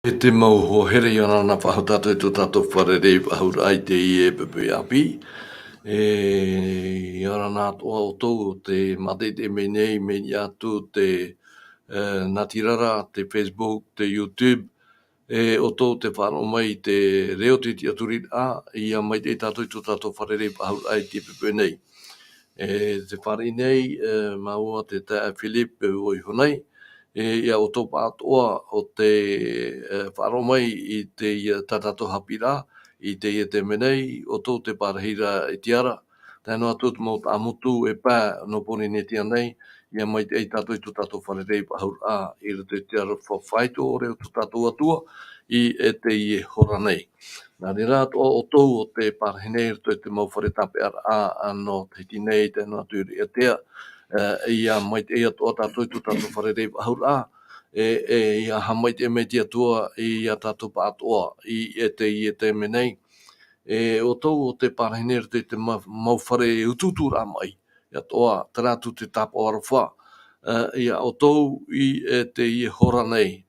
E te mau ho here i ana na whahatato e tō tātou wharerei ahura ai te i e pepe api. I ana nā toa o tō te mate te menei me ni atu te Natirara, te Facebook, te YouTube, o tō te whāno mai te reo te ti aturit i a mai te tātou i tō tātou wharerei ahura ai te pepe nei. Te whare nei, maua te tae Philip o i honai, ia o tō pātoa o te wharo mai i te tatato hapira, i te menei, o tō te parahira e tiara, tēnā tūt mō tā amutu e pā no pori ne tia nei, ia mai te tātou i tō tātou wharerei pahura i te tiara whawhaito o reo tō tātou atua, i te i e hora nei. Nā rira o tōu o te parahine te mau wharetape no te tinei tēnā tūri e tea, ia mai te ia toa tātou i tō tātou wharerei ahura ia hamai te me tia tua i a tātou pātoa i te menei. O tōu o te parahine te mau whare ututu rā mai, ia toa taratu te tāpau arawha, ia o tōu i te i hora nei,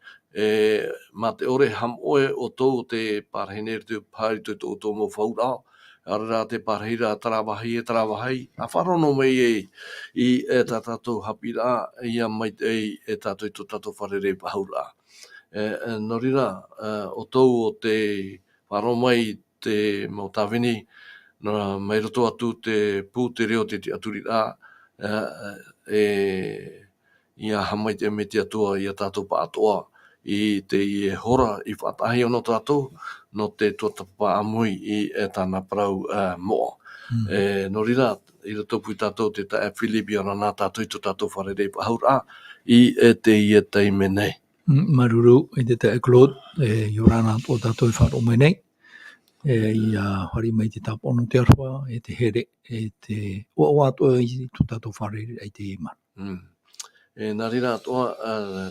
ma te ore hamoe o tōu te parahine te pāri tō mau whaurao, arara te parahira tarawahai, a wharono mei i tā tātou hapira, ia mai te tātou i tō tātou wharerei pahura. No rira, o tōu o te wharo mai te mau tāwini, no mai roto atu te pū te reo te aturira, ia hamai te me te atua i a tātou pātoa, i te i hora i whatahi ono tātou, no te tuatapa amui i tāna parau moa. No rira, i roto pui tātou te tae Philip i ana nā tātou i tō tātou wharerei pahura, i te i tei menei. Maruru i te tae Claude, i orana tō tātou i wharo mai nei, i hori mai te tapono te arwha, te here, te oa atua i tō tātou wharerei ai te imana. Nā rira toa,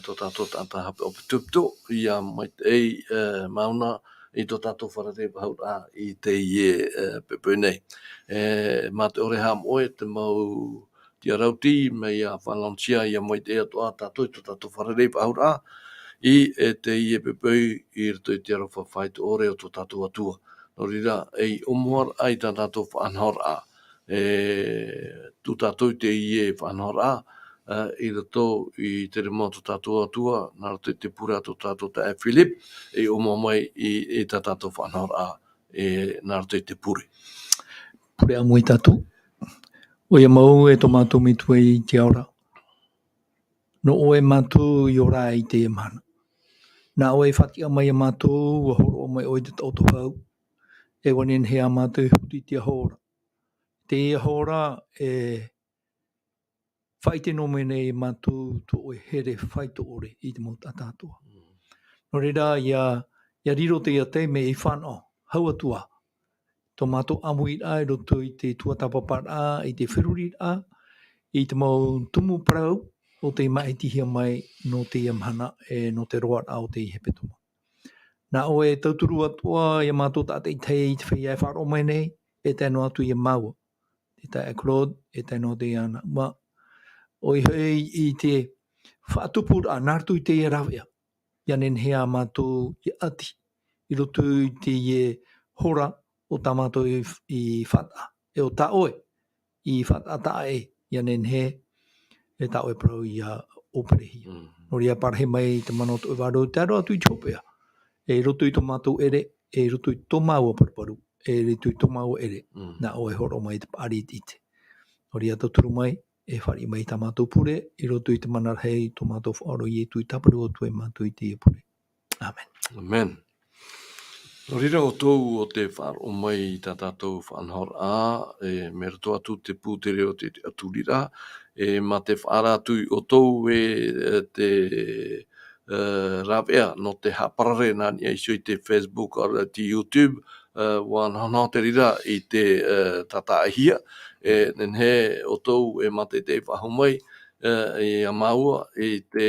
tō tātou tātā hape o pitupito, i a mai te mauna i tō tātou wharerei pahura i te i pepe nei. Mā te ore hamoe te mau tia rauti, me ia whanantia i a mai te toa tātou i tō tātou wharerei pahura, i te i pepe i rito i te aro whawhaito ore o tō tātou atua. No rira, omuar ai tā tātou whanhora, tū tātou i te i whanhora, i rato i te remo tō tātou atua, nā rato i te pura tō tātou tae Philip, o mai i tā tātou whanhora, nā rato i te puri. Pure amui tātou. O ia mau e tō mātou mitua i te aura. No o e mātou i ora i te mana. Nā o e whatia mai a mātou, wa horo o mai o i te tauto hau. E wanen hea mātou i huti te ahora. Te ahora whaite no mene i mātou tō o here whaito ore i te mota tātua. No reira, ia riro te ia te me i whanau, hau atua. Tō mātou amui a i roto i te tuatapapara, i te whiruri a, i te mau tumu parau, o te mai tihia mai no te iamhana, no te roa a o te ihepetuma. Nā o e tauturu atua, ia mātou tātei tei i te whai ai wharo mai nei, e tēno atu i a maua. Te tae Claude, e tēno te ana. Ma, o i hei i te whaatupura, nārtu i te i rawea. Ia nen hea mātou i ati, i roto i te i hora o tā mātou i whata. E o tā oe, i whata tā e, ia nen he, e tā oe parau i a operehi. No ria parahe mai te manoto e wāro, te aro atu i tōpea. E roto i tō mātou ere, e roto i tō maua paruparu, e roto i tō maua ere, nā oe horo mai te pari ite. No ria tauturu mai, e whari mai tā mātou pure, i roto i te manarhei, tō mātou whaoro i e tui taparu o tue mātou i te e pure. Amen. Amen. No rira o tōu o te wharo mai i tā tātou whanhora me rato atu te pūtere o te aturira, ma te whara atu o tōu te rawea no te haparare nani aiso i te Facebook o te YouTube, wan te rira i te tata ahia, nen he o tōu e mate te whaho mai, i a maua i te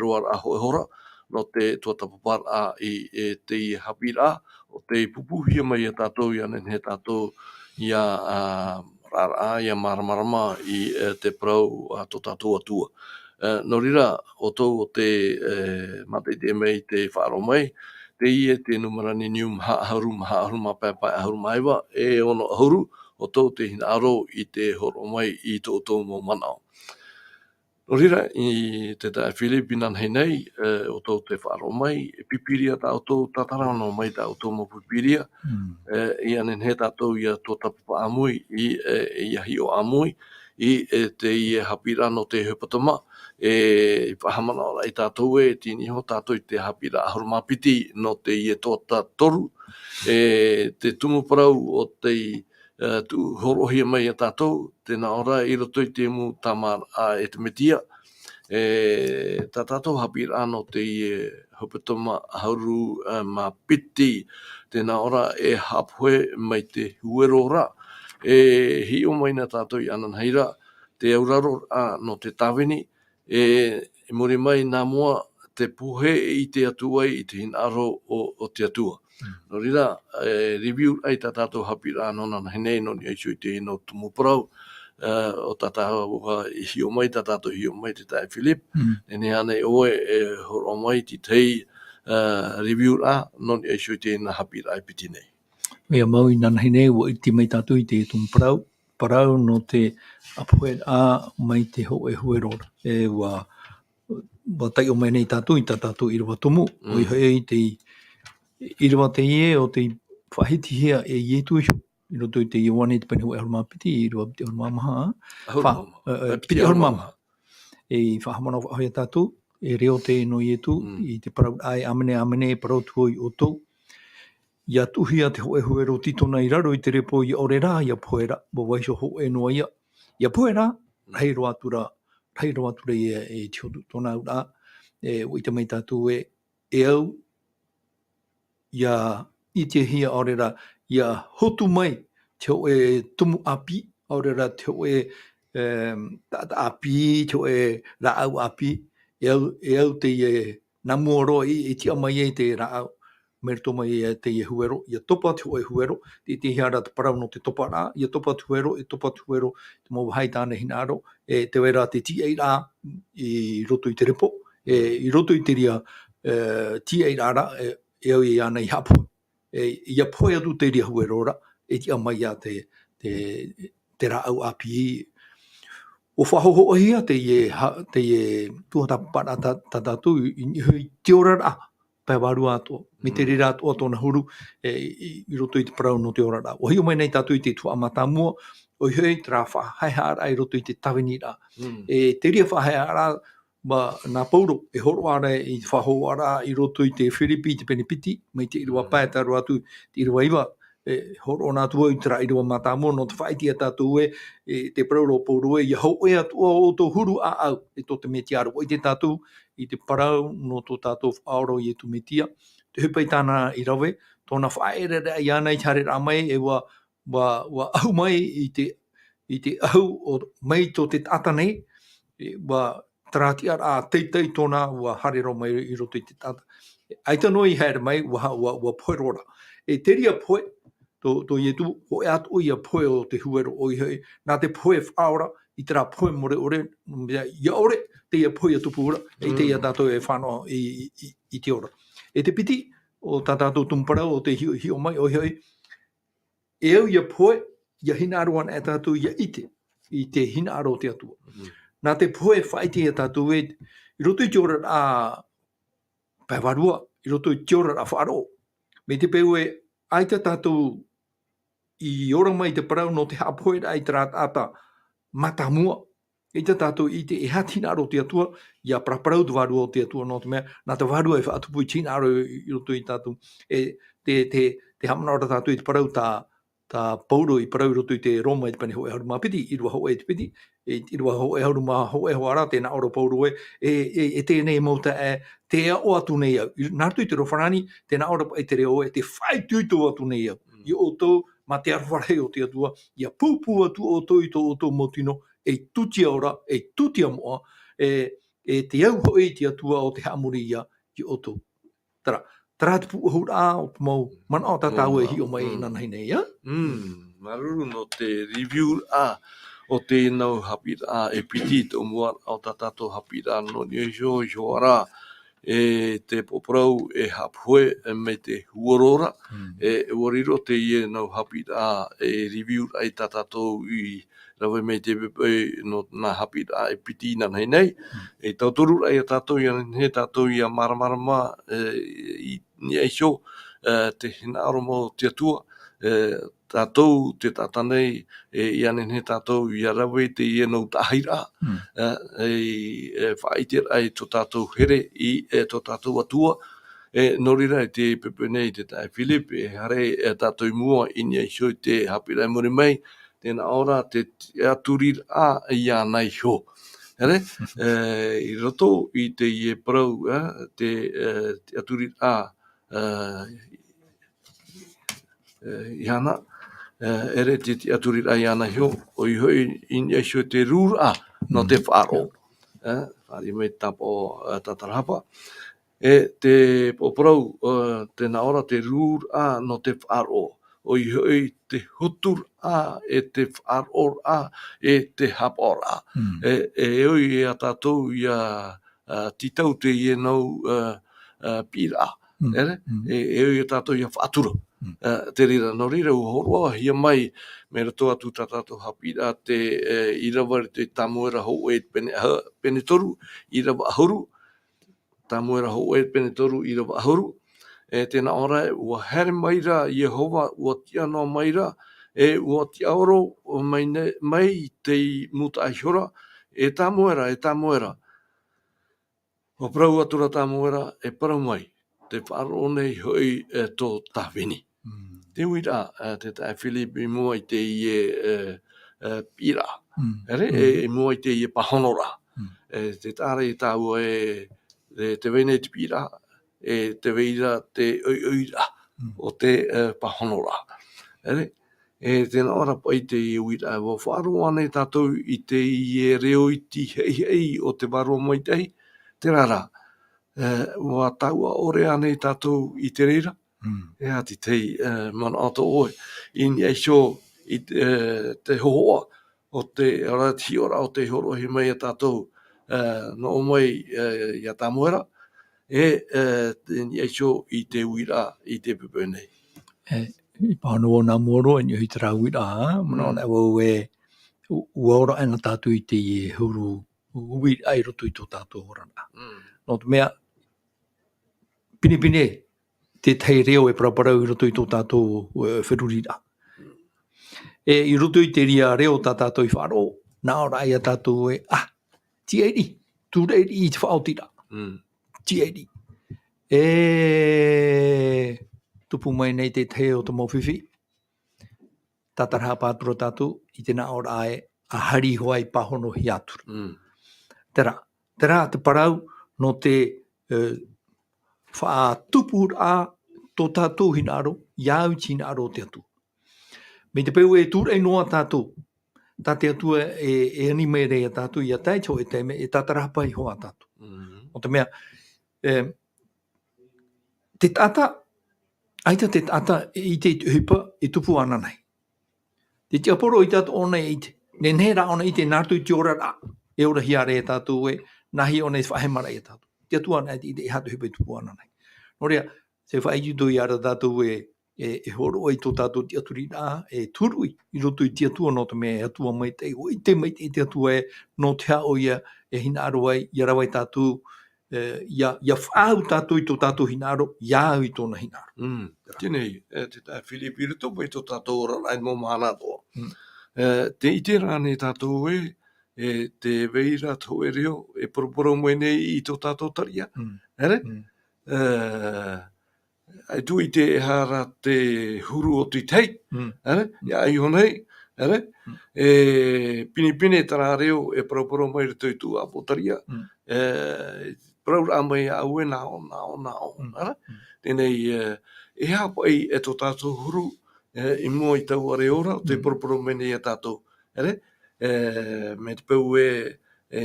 roar aho e hora, no te tuatapapara i te hapira, o te pupuhia mai a tātou i anen he tātou i a rara, i a maramarama i te prau a tō tātou atua. no rira o tau o te mate te mei te whaaro mai, te ie te numarani nium hauru ma pēpai ahuru maiwa, e ono ahuru o tau te hina aro i te horo mai i tō tō mō manao. No rira, i te tae Filipinan hei nei, o tau te whaaro mai, pipiria tā o tau tatarano mai tā o tau mō pipiria, i anen he tātou ia tō tapapa amui, i ahi o amui, i te i hapira no te hupatama, i whahamana ora i tātou tini ho tātou i te hapira ahuru mapiti no te i tō tātoru, te tumuparau o te tu horohia mai a tātou, tēnā ora i roto i te mu tamar a e te metia, tā tātou hapira no te i hupatama ahuru mapiti, tēnā ora e hapue mai te huerora, hi o mai na tātou i anan heira, te auraro no te tawini, muri mai nā mua te puhe i te atua i te hinaro o te atua. No rira, review ai tā tātou hapira no nana henei no ni aisu i te ino tumuparau, o tātou hi o mai tā tātou hi o mai te tae Philip, ne ane oe horo mai ti tei review no ni aisu i te ina hapira ai piti nei. Mea mau i nana hene o i te mai tātou i te tumparau, parau no te apuet a mai te ho e huerora. E wa tai o mai nei tātou i tātou i rawa tomu, o i hoi i te i rawa te ie o te whahiti hea e ie tuisho. I roto i te iwane te pani ho e horumapiti, i rawa te horumamaha. Piti horumamaha. E whahamana o whahoi a tātou, e reo te no i etu, i te parau ai amene parau tuoi o tau. Ia tuhia te hoe huero titona i raro i te repo i ore rā, ia poera, mo waiso ho e noa ia. Ia poera, rei roa tura e tiotu tona ura, o i te mai tātou e au, ia i te hia ore rā, ia hotu mai, te ho e tumu api, ore rā te ho e tata api, te ho e rā au api, e au te namuoro i tia mai e te rā au. Merito mai e te huero, ia topa te hoe huero, te hiara te parau no te topa rā, ia topa te huero, te mau hai tāne hinaro, te wera te tia rā i roto i te repo, i roto i te ria tia rā, e au i ana i hapo, ia poe atu te ria huero ra, e tia mai a te rā au api. O whahoho ahia te tuatapara tātātu i hui te ora rā, pai waru ato, me te rira ato tōna huru, i roto i te parau no te ora rā. O hi o mai nei tātou i te tua amatamua, o i hei te rā whahaiara i roto i te tawini rā. Te ria whahaiara, nā pauro, e horo ara i whaho ara i roto i te whiripi, te penipiti, mai te irua paetaru atu, te irua iwa, horo nā tua i te rā irua matamua, no te whaitia tātou te parauro pauro ia hau e atua o tō huru a au, e tō te meti aru, o i te tātou, i te parau no tō tātou whaoro i e tu metia, te hupai tāna i rawe, tōna whaerere i ana i tare rā mai, e wa au mai i te au o mai tō te tata nei, wa taratia rā teitei tōna wa harero mai i roto i te tata. Aita noi haere mai, wa poe rora. E te ria poe, tō i etu, ho e atu i a poe o te huero o i hei, nā te poe whaora, i te rā poe more ore, ia ore, te ia poe atupu ora, e te ia tātou e whanoa i te ora. E te piti, o tātou tumparau, o te hio mai, o hei, e au ia poe, ia hina aruan e tātou ia ite, i te hina aro te atua. Nā te poe whaiti e tātou i roto i te ora a paiwarua, i roto i te ora a wharo. Me te peu aita tātou i ora mai te parau no te hapoe ai te rātata matamua. I te tātou i te hatina aro te atua, ia praparau te waru o te atua no te mea, nā te waru e whaatupu i tina aro i roto i tātou. Te hamana ora tātou i te parau tā pauro i parau roto i te Roma i te pane hoe hauru mapiti, i rua hoe te piti, i rua hoe hauru ma hoe hoara, tēnā ora pauro e tēnei mauta te o atu nei au. Nārtu i te rowharani, tēnā ora e te reo te whai tuito atu nei au. I o tau, ma te arwharei o te atua, ia pūpū atu o tau i tau motino, e tutia ora, e tutia moa, e te au hoi te atua o te hamuri ia i o tau. Tara te pu ahura o te mau mana o tātau e hi o mai nana hei nei, ia? Maruru no te review o te nau hapira e piti te umua o tatato hapira no ni jo ara te poprau e hapue me te huorora e wariro te ie nau hapira e review ai tatato i rawe me te pepe no na hapira e piti na nei e tauturu ai tato ia he tato ia maramarama i ni aisho te hinaro mo te atua tātou te tātanei i ane he tātou i arawe te i enau tahira e whaitir ai tō tātou here i tō tātou atua norira i te pepenei te tai Philip hare tātou i mua i ni aisho te hapira muri mai tēnā ora te aturir i anai ho Ere, i roto i te i parau te aturir i hana ere te aturir ai ana hio o i hoi in esho te rura no te wharo whari me tapo tatarapa te poprau tēnā ora te rura no te wharo o i hoi te hutur e te wharo e te hapora e oi e a tātou i a titau te i enau pira ere e oi e tātou i a whatura te rira no rira u horoa hia mai me rato atu tatato hapira te irawari te tamuera ho e pene toru irawa ahuru tamuera ho e pene toru irawa ahuru tēnā ora ua here maira Yehova ua tia no maira ua tia oro mai te muta aihora e tamuera o prau atura tamuera e parau mai te wharo nei hoi tō tawini te uira te tai Philip i mua i te i pira e mua i te i pahonora te tāre i tāua te vene te pira te veira te uira o te pahonora tēnā ora pai te i uira o wharo ane tātou i te i reo i ti hei o te waro mai tei te rara ua taua ore ane tātou i te reira e ati tei mana ato oe i ni aisho i te hoa o te rati ora o te horo he mai a tātou no mai i a tamuera ni aisho i te uira i te pepenei I pānoa nā moro e ni hui tera uira mana ona wau ora ana tātou i te huru ui ai roto i tō tātou orana no te mea pine te tei reo e paraparau i roto i tō tātou wherurira. I roto i te ria reo tā tātou i wharo, nā ora ai a tātou tieri, tūreiri i te whaotira. Tieri. Tupu mai nei te tei o te mawhiwhi, tātarha pātura tātou, i tēnā ora ai a hari hoai pahono hi aturu. Tera te parau no te whaatupur tō tātou hinaro, iau tinaro te atu. Me te peu tūrei noa tātou, tā te atua e anime rei a tātou i a taicho e teime e tātarapai hoa tātou. O te mea, te tata, aita te tata i te hupa e tupu ana nei. Te aporo i tātou ona i te, ne nera ona i te nārtu i te ora rā, e ora hiare e tātou nahi ona i whahemara e tātou. Te atua ana i te hatu hupa i tupu ana nei. Norea, se whaejuto i ara tātou e horo i tō tātou te aturi rā, e turui i roto i te atua no te mea e atua mai te, o i te mai te atua no te hao ia e hinaro ai, i arawai tātou, ia whāu tātou i tō tātou hinaro, iau i tōna hinaro. Tēnei, te tai Philip i roto mai tō tātou ora ai mō mahana toa. Te ite rāne tātou te veira tō e reo, e poroporo mai nei i tō tātou taria. Ere? Ai tu i te hara te huru o tui tei, ia i honei, pini tara reo e paroporo mai rito i tu apotaria, praura mai au e nao, tēnei e hapai e tō tātou huru i mua i tau are ora, te paroporo mai nei a tātou, me te peu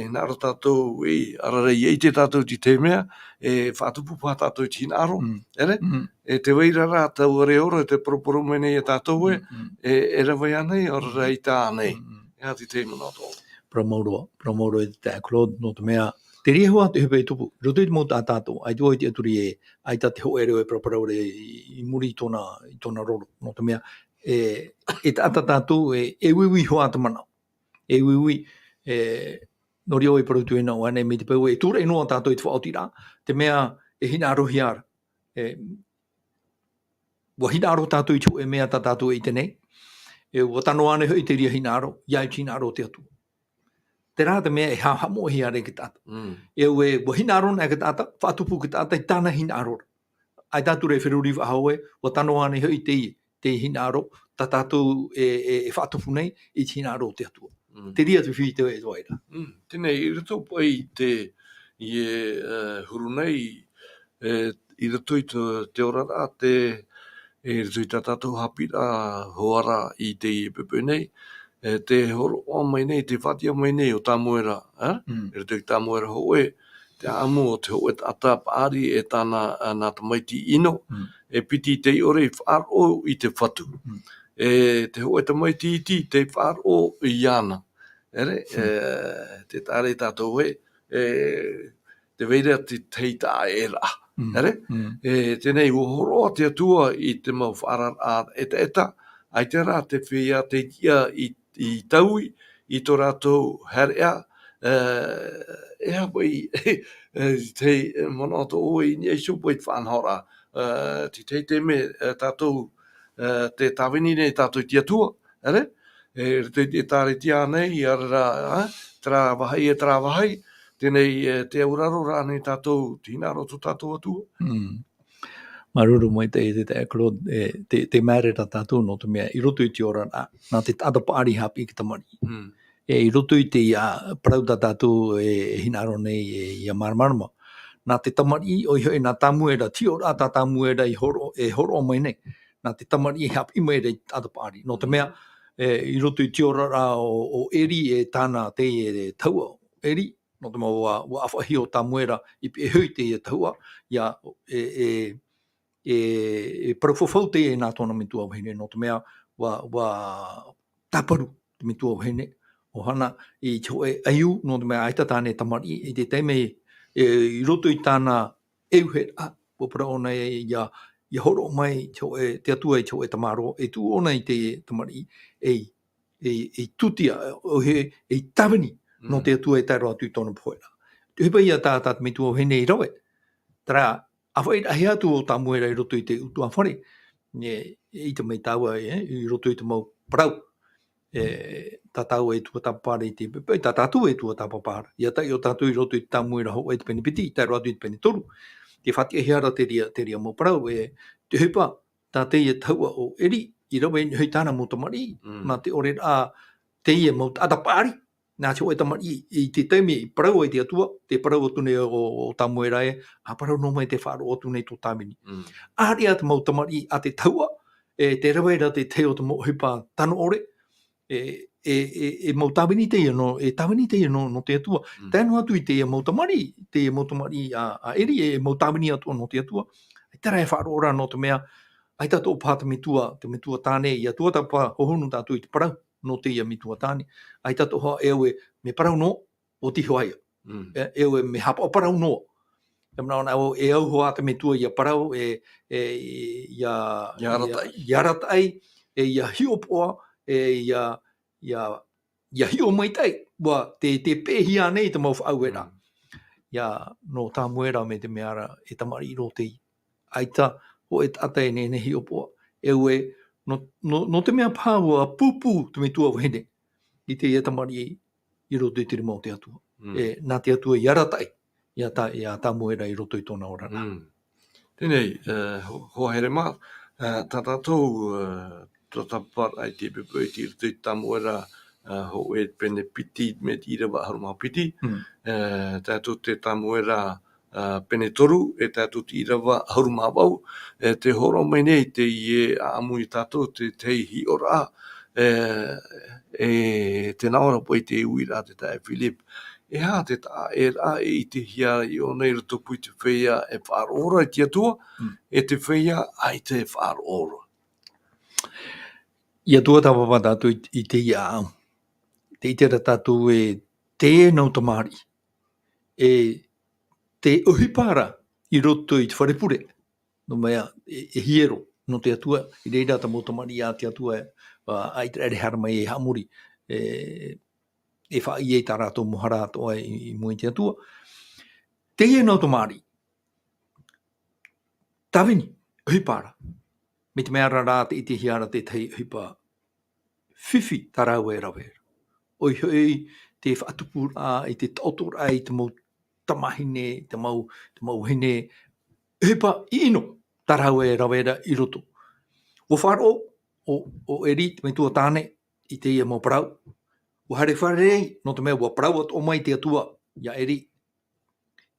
naro tātou ararei e te tātou ti te mea, whātupu pā tātou ti naro, te weira rā tau are ora, te poroporo mai nei a tātou e rawai anei, ararei tā anei. Ngā te te mana tō. promoto e te aklo no te mea te ria hoa te hepe tupu roto i te mo tātātou ai tō i te aturi e ai ta te ho e reo e praparau re i muri i tōna roro no te mea e ta tātou e wiwi hoa te mana e wiwi no rio e parutu e nau ane me te pau e tūra e noa tātou i te whaotira te mea e hina arohi ara wa hina aro tātou i tō e mea tātou i tenei e watano ane hoi te ria hina aro iai tina aro te atu te rā te mea e hamo hi are ki tata. E ue wa hina aro na ki tata, whaatupu ki tata i tāna hina aro. Ai tātu rei whiruri whahaue, wa tano ane hoi te hina aro, ta tātou e whaatupu nei i hina aro te atua. Te ria tu whi te e toaira. Tēnei, i rato pai i huru nei, i rato i te orara, i rato i tātou hapira hoara i te i pepe nei, te horo o mai nei, te whatia mai nei o tā moera, e rato i tā moera hoe, te amu o te hoe ata pāri e tāna nā tamaiti ino, e piti te ore i whāro i te whatu. E te hoe tamaiti iti, te whāro i ana. Ere, te tāre tātou he, te veira te teita e rā. Ere, tēnei o horo te atua i te mau whārar eta, ai te rā te whia te ia i taui, i tō rātou herea, e hawai, te monoto oi, ni e supo i whanhora, te me tātou, te tāwini nei tātou ti atua, ere? Te tāre tia nei, ara, tra wahai e tra wahai, tēnei te auraro rānei tātou, tina roto tātou atua. Maruru mai te akro, te mērera tātou no te mea, i roto i te ora nā te tata pāri hapi ki tamari. I roto i te parau tātou e hinaro nei i a maramarama. Nā te tamari o i hoi nā tamuera, tio rā tā tamuera i horo mai nei. Nā te tamari e hapi mai rei tata pāri. No te mea, i roto i tio rā o eri e tāna te e taua eri, no te mea wa awhahi o tamuera i pe hui te e taua, ia e parafofau te e nā tōna mitua wahine, no te mea wa taparu te mitua wahine, o hana i tō e aiu, no te mea aita tāne tamari, i te teime i roto i tāna euhe a, popara ona ia horo mai te atua i tō e tamaro, e tu ona i te tamari, e tutia, e tawini, no te atua e tairo atu i tōna poera. Te hipa ia tā mitua wahine i rawe, tara, awhai ahi atu o tā muera i roto i te utua whare, i te mei tāua i roto i te mau parau, tā tāua e tua tāpapara i te pepe, tā tātua e tua tāpapara, ia tai o tātua i roto i tā muera ho e te peni piti, tai roto i te peni toru, te whati ahi ara te ria mau parau, te hipa tā te ia taua o eri, i rawe i hei tāna mo tamari, nā te ore rā te ia mau tātapari, nā te oe tamari i te teimi i parau ai te atua, te parau atu nei o tā muera a parau no mai te whāro atu nei tō tāmini. Āri a te mau tamari a te taua, te raweira te teo te mo hipa tano ore, mau tāmini te ia no, tāmini te ia no te atua. Tēnu atu i te mau tamari a eri mau tāmini atua no te atua. Ai tera e whāro ora no te mea, ai tātou pā te mitua tāne, i atua tā pā hohonu tātou i te parau, no te ia mitua tāne. Ai tātou hoa ewe me parau no o tiho aia. Ewe me hapa o parau no. E au hoa te mitua ia parau iaratai, ia hiopoa, ia hio mai tai. Wa te pēhia nei te mau whaauera. Ia no tā muera me te meara e tamari i rotei. Ai tā ho e tātai ne hiopoa. Ewe no te mea pāua pupu te mitua wahine i te ia tamari i roto i te rimau te atua. Nā te atua i aratai ia tā muera i roto i tōna orana. Tēnei, hoa here mā, tā tātou tātapar ai te pepe i te roto i tā muera ho e pene piti me te irawa harumā piti. Tātou te tā muera pene toru, e tātou te irawa harumā wau, te horo mai nei te i amu i tātou te hi ora te naora po i te uira te tae Philip. E hā te tā e rā i te hia i o nei rato pui te whea e whāroora i te atua, e te whea ai te whāroora. Ia tua tāpapa tātou i te ia au. te itera tātou e te nau tamari, e te ohipara I roto I te wharepure, no mea e hiero, no te atua, I reira ta motamari a te atua ai te ere haramai e hamuri, e wha I e tā rātou mohara atoa I mui te atua. Te e nau tamari, tawini, ohipara, me te mea rā te ite hiara te tei hipa whiwhi tarau e rawe. Oi hoi te whaatupu a I te tautor ai te mau tamahine, te mau hine, hipa ino tarau e rawera I roto. O wharo o eri me tua tāne I te ia mau parau. O hare wharei no te mea wa parau at o mai te atua ia eri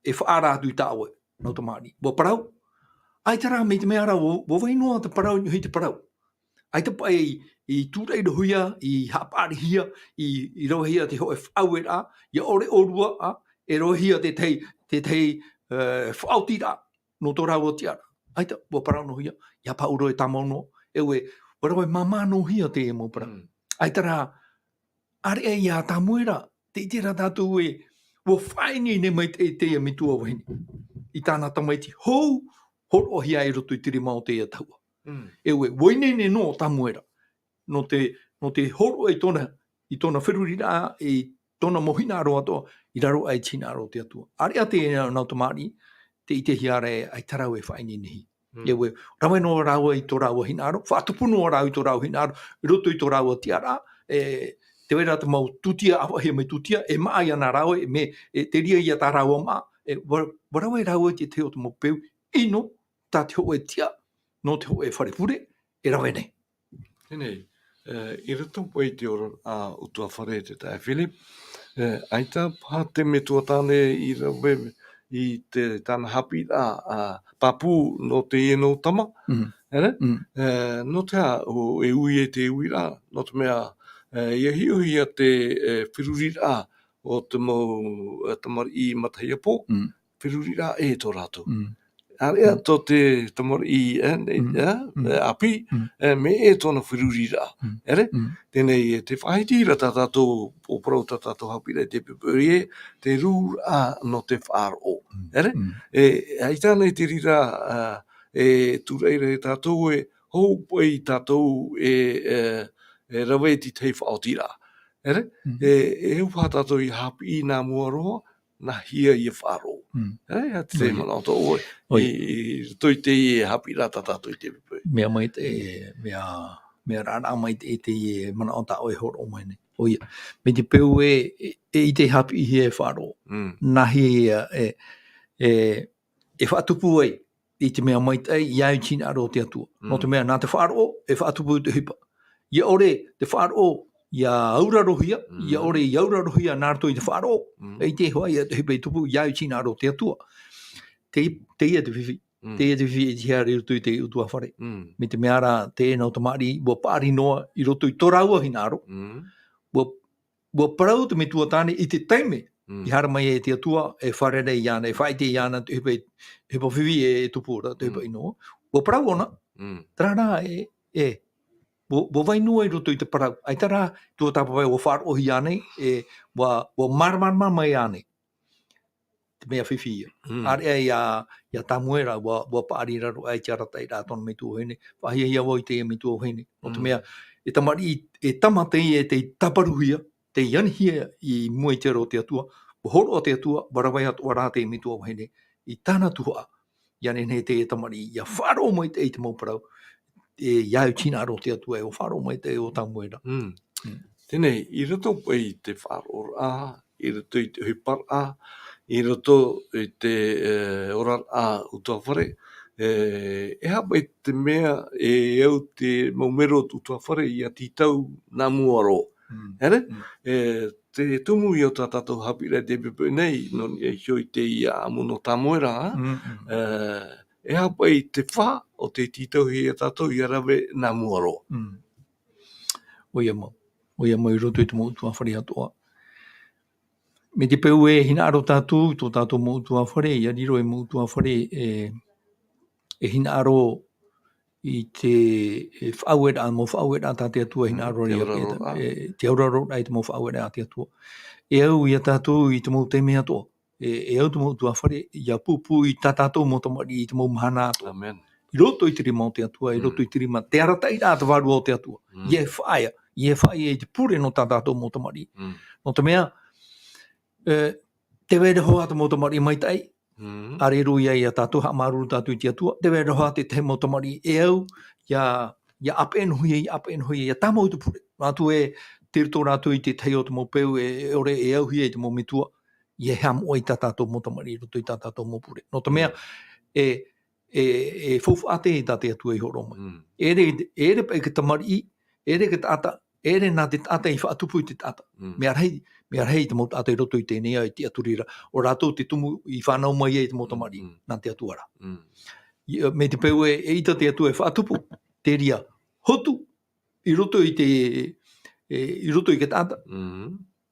e whaarātu I tāwe no te maari. Wa parau, ai tara me te mea ara wo wainoa te parau hei te parau. Ai te pai I tūrei huia, I hapari hia, I rohia te hoe whau e rā, I ore orua a, e rohia te tei whauti rā, no tō rau o tiara. Ai te wa parau no hia, I hapa uro e tamauno, e we, warawe mama no hia te e mo parau. Ai tara, are e ia tamuera, te itira tātou e, wo whaini ne mai te e mitua wahini. I tāna tamaiti, hou, horo hia I roto I tiri mao te ia taua. E we, woinene no tamuera. No te horo I tona whirurira I tona mohina aro atoa I raro ai tina aro te atua. Are a te nau tamari, te ite hiara e ai tarau e whaini nehi. E we, rawe no rau I tō rau hina aro, whaatupu no rau I tō rau hina aro, I roto I tō rau a tiara, te wera te mau tutia, awa hea me tutia, e maa ana rau e me, te ria ia tā rau maa, warawe rau te teo te mau peu, ino, tā te ho e tia, no te ho e wharepure, e rawe nei. Tenei. I roto poi te ora a utua whare te tae Philip. Aita pā te me tua tāne I rawe I te tāna hapi a papu no te eno tama. Ere? No te a o e ui e te ui rā. No te mea ia hiuhi a te whiruri rā o te mau tamari I matahia pō. Whiruri rā e tō rātou. Area to te tamari api me e tōna whiruri rā. Ere? Tēnei te whaitira tātātou o parau tātātou hapira te peperi te rūra no te whāro. Ere? Ai tānei te rira e tūreira e tātou e hou poi tātou e rawe ti tei whaotira. Ere? E upa tātou I hapi I nā muaroa na hia I whāro. A te mana o tō oi. I toi te I hapi rata tātou I te peperi. Mea mai te, mea rāna mai te mana o tā oi horo o mai ne. Oia, me te peu I te hapi I he whāro. Nahi e whaatupu ai I te mea mai te I au tina aro te atua. No te mea nā te whāro e whaatupu I te hipa. Ia ore te whāro ia aurarohia, ia ore I aurarohia nārto I te whāro. E te hoa ia te hipa I tupu I au tina aro te atua. Te ia te whiwhi. Te ia te whiwhi I te hiari roto I te utua whare. Me te mea rā te nau tamari, bua pāri noa I roto I tō raua hina aro. Bua parau te me tua tāne I te taime. I hara mai e te atua e wharere I ana, e whaite I ana, te hipa whiwhi e tupu ora, te hipa inoa. Bua parau ona, tarana Bo vainua I roto I te parau. Ai tara, tua tāpawai o whāro hi ane, wa marmarma mai ane. Te mea whiwhi ia. Are ia tamuera, wa pāri raro ai te aratai rā tona me tua hene. Wahia hia wai te me tua hene. O te mea, e tamari e tamatei e te taparuhia, te ianihia I mua I te ro te atua, wa horo o te atua, warawai atua rā te me tua hene. I tāna tua, iane ne te tamari, ia whāro mai te mau parau. E iau tina aro te atua e o whāro mai te o tamuera. Tēnei, I roto poi te whāro rā, I roto I te huipara, I roto I te ora rā utua whare, e hapa I te mea e au te maumero utua whare I a titau nā muaro. Ere? Te tumu I o tātou hapira te pepe nei, no I hioi te I a amuno tamoera, e hapa I te wha o te titau hi a tātou I arawe nā muaro. Oia mau. Oia mau I roto I te mau utua whare atoa. Me te peu e hina aro tātou, tō tātou mau utua whare, ia riro e mau utua whare e hina aro i te whauera mo whauera tā te atua hina arori te auraro ai te mo whauera te atua. E au ia tātou i te mo te mea toa. E au te mo tua whare ia pupu i tā tātou mo tamari i te mo mahana atua. Amen. I roto i te rima o te atua, i roto i te rima. Te aratai rā te waru o te atua. Ie whaia i te pure no tā tātou mo tamari. No te mea, te wera hoa te mo tamari mai tai, are ro ia ia tātou ha maruru tātou i te atua, te wera hoa te mo tamari e au, ia apen hui, ia tāmau te pure. Rātu e te rito rātu i te tei o te mo peu, e ore e au hui e te mo mitua, ie ham oi tā tātou mo tamari, roto i tā tātou mo pure. No te mea, e fofu ate i tā te atua i horo mai. Ere pa i ke tamari, ere ke tata, ere nā te tata i whaatupu i te tata. Mea rei te mo tata i roto i tēnei ai te aturira. O rātou te tumu i whanau mai e te mo tamari, nā te atuara. Me te peu e ita te atua e whaatupu, te ria hotu, i roto i ke tata,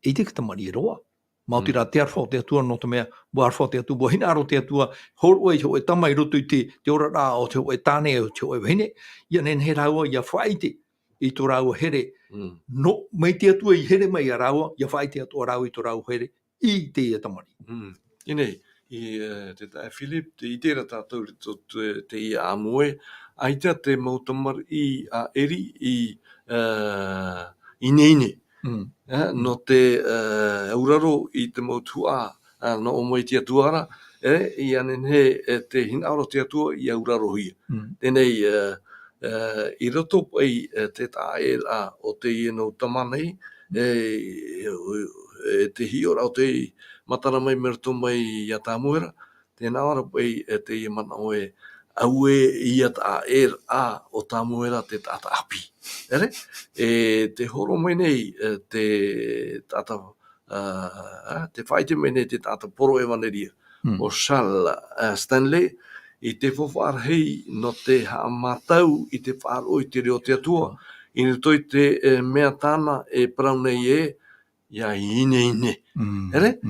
i te ke tamari e roa. Mauti rā te arwha o te atua no te mea, bua arwha o te atua, bua hina aro te atua, horo e ho e tama i roto i te ora rā o te ho e tāne o te ho e wahine, ia nen he raua, ia whaite i tō raua here. No, mei te atua i here mai a raua, ia whaite atua raua i tō raua here, i te ia tamari. Inei, i te tae Philip, te itera tātou te ia amoe, aita te mautamari i a eri i neine. No te auraro i te mautua no o mai te atuara, i anen he te hinaoro te atua i auraro hia. Tenei, i roto pai te tae o te ieno tamanei, te hiora o te matara mai merto mai i a tāmuera, tēnā ora pai te i mana oe au i a tae o tāmuera te tata api. Ere? Te horo mai nei te tata, te whaite mai nei te tata poro e waneria o Charles Stanley, i te whawharhei no te haamatau i te wharo i te reo te atua, i ni toi te mea tāna e parau nei ia ine. Ere?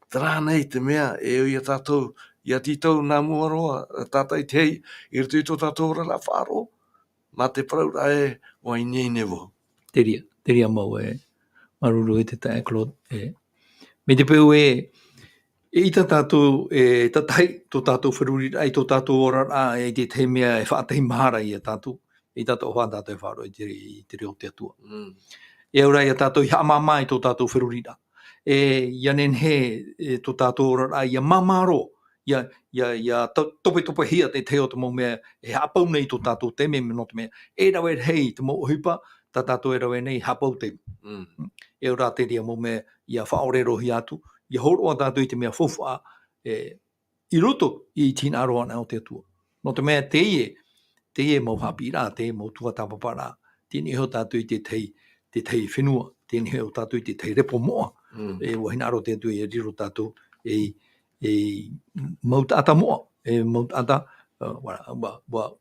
Tara nei te mea e o ia tātou, ia titau nā muaroa, tātai tei, i rito i tō tātou ora la wharo, ma te parau rae o ine wo. Te ria mau maruru e te tae Claude. Me te peu i tā tātou, tatai tō tātou wheruri, ai tō tātou ora rā, e te te mea e whaatei mahara i a tātou, i tātou hoa tātou e wharo i te reo te atua. E aura i a tātou i haamama i tō tātou wheruri rā. Ia nen he tō tātou ora rā, ia mamaro, ia tope hia te teo te mo mea, e hapau nei tō tātou te me no te mea, e rau e hei te mo hipa, tā tātou e rau e nei hapau te. E ora te ria mo mea, ia whaorero hi atu, ia horo a tātou i te mea fofua, i roto i tina aroa nao te atua. No te mea te ie mau hapi rā, te ie mau tua tāpapa rā, tēnei ho tātou i te tei whenua, tēnei ho tātou i te tei repo moa, wahina aro te atua i riro tātou, mau tāta moa, mau tāta,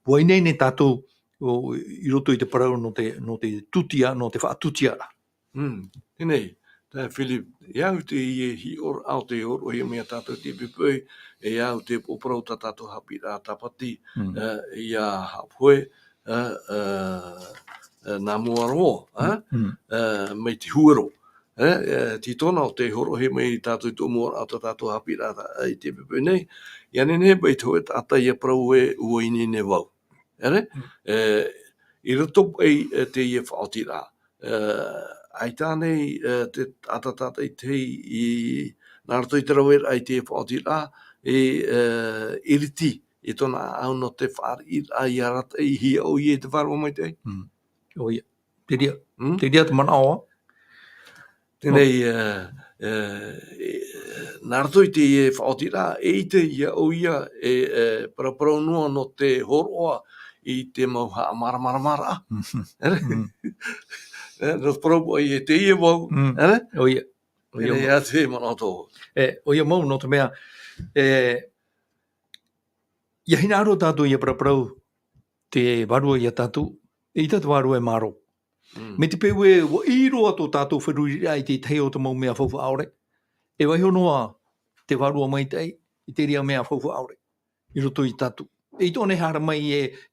wai nei ne tātou i roto i te parau no te tutia, no te whaatutia rā. Tēnei, tā Philip, iau te i hi or au te or, o ia mea tātou te pipui, e iau te oparau tā tātou hapi rā tāpati, i a hapue, nā muaroa, mai te huaro. Ti tōna o te horo he mai tātou tō mua au tātou hapi rā i te pipui nei, ia nene bai tō e tātai ia parau e ua inene wau. Ere? I roto pai te ia whaoti rā. Ai tānei te atatata i te i nārato i te rawera ai te whaoti rā, iriti i tōna au no te whaari i arata i hia o i e te wharoa mai te. O ia, te ria te mana oa. Tēnei, nārato i te i whaoti rā, e te ia o ia paraparau noa no te horoa i te mau haa mara. Ere? No parau i e te ia wau. Ere? O ia. Ere ia te mana tō. O ia mau no te mea, ia hina aro tātou ia paraparau te warua ia tātou, i tātou warua e maro. Me te peu e wa i roa tō tātou wheruri ai te tei o te mau mea whauwha aore. E wai honoa te warua mai tei, i te ria mea whauwha aore. I roto i tātou. e tōne hara mai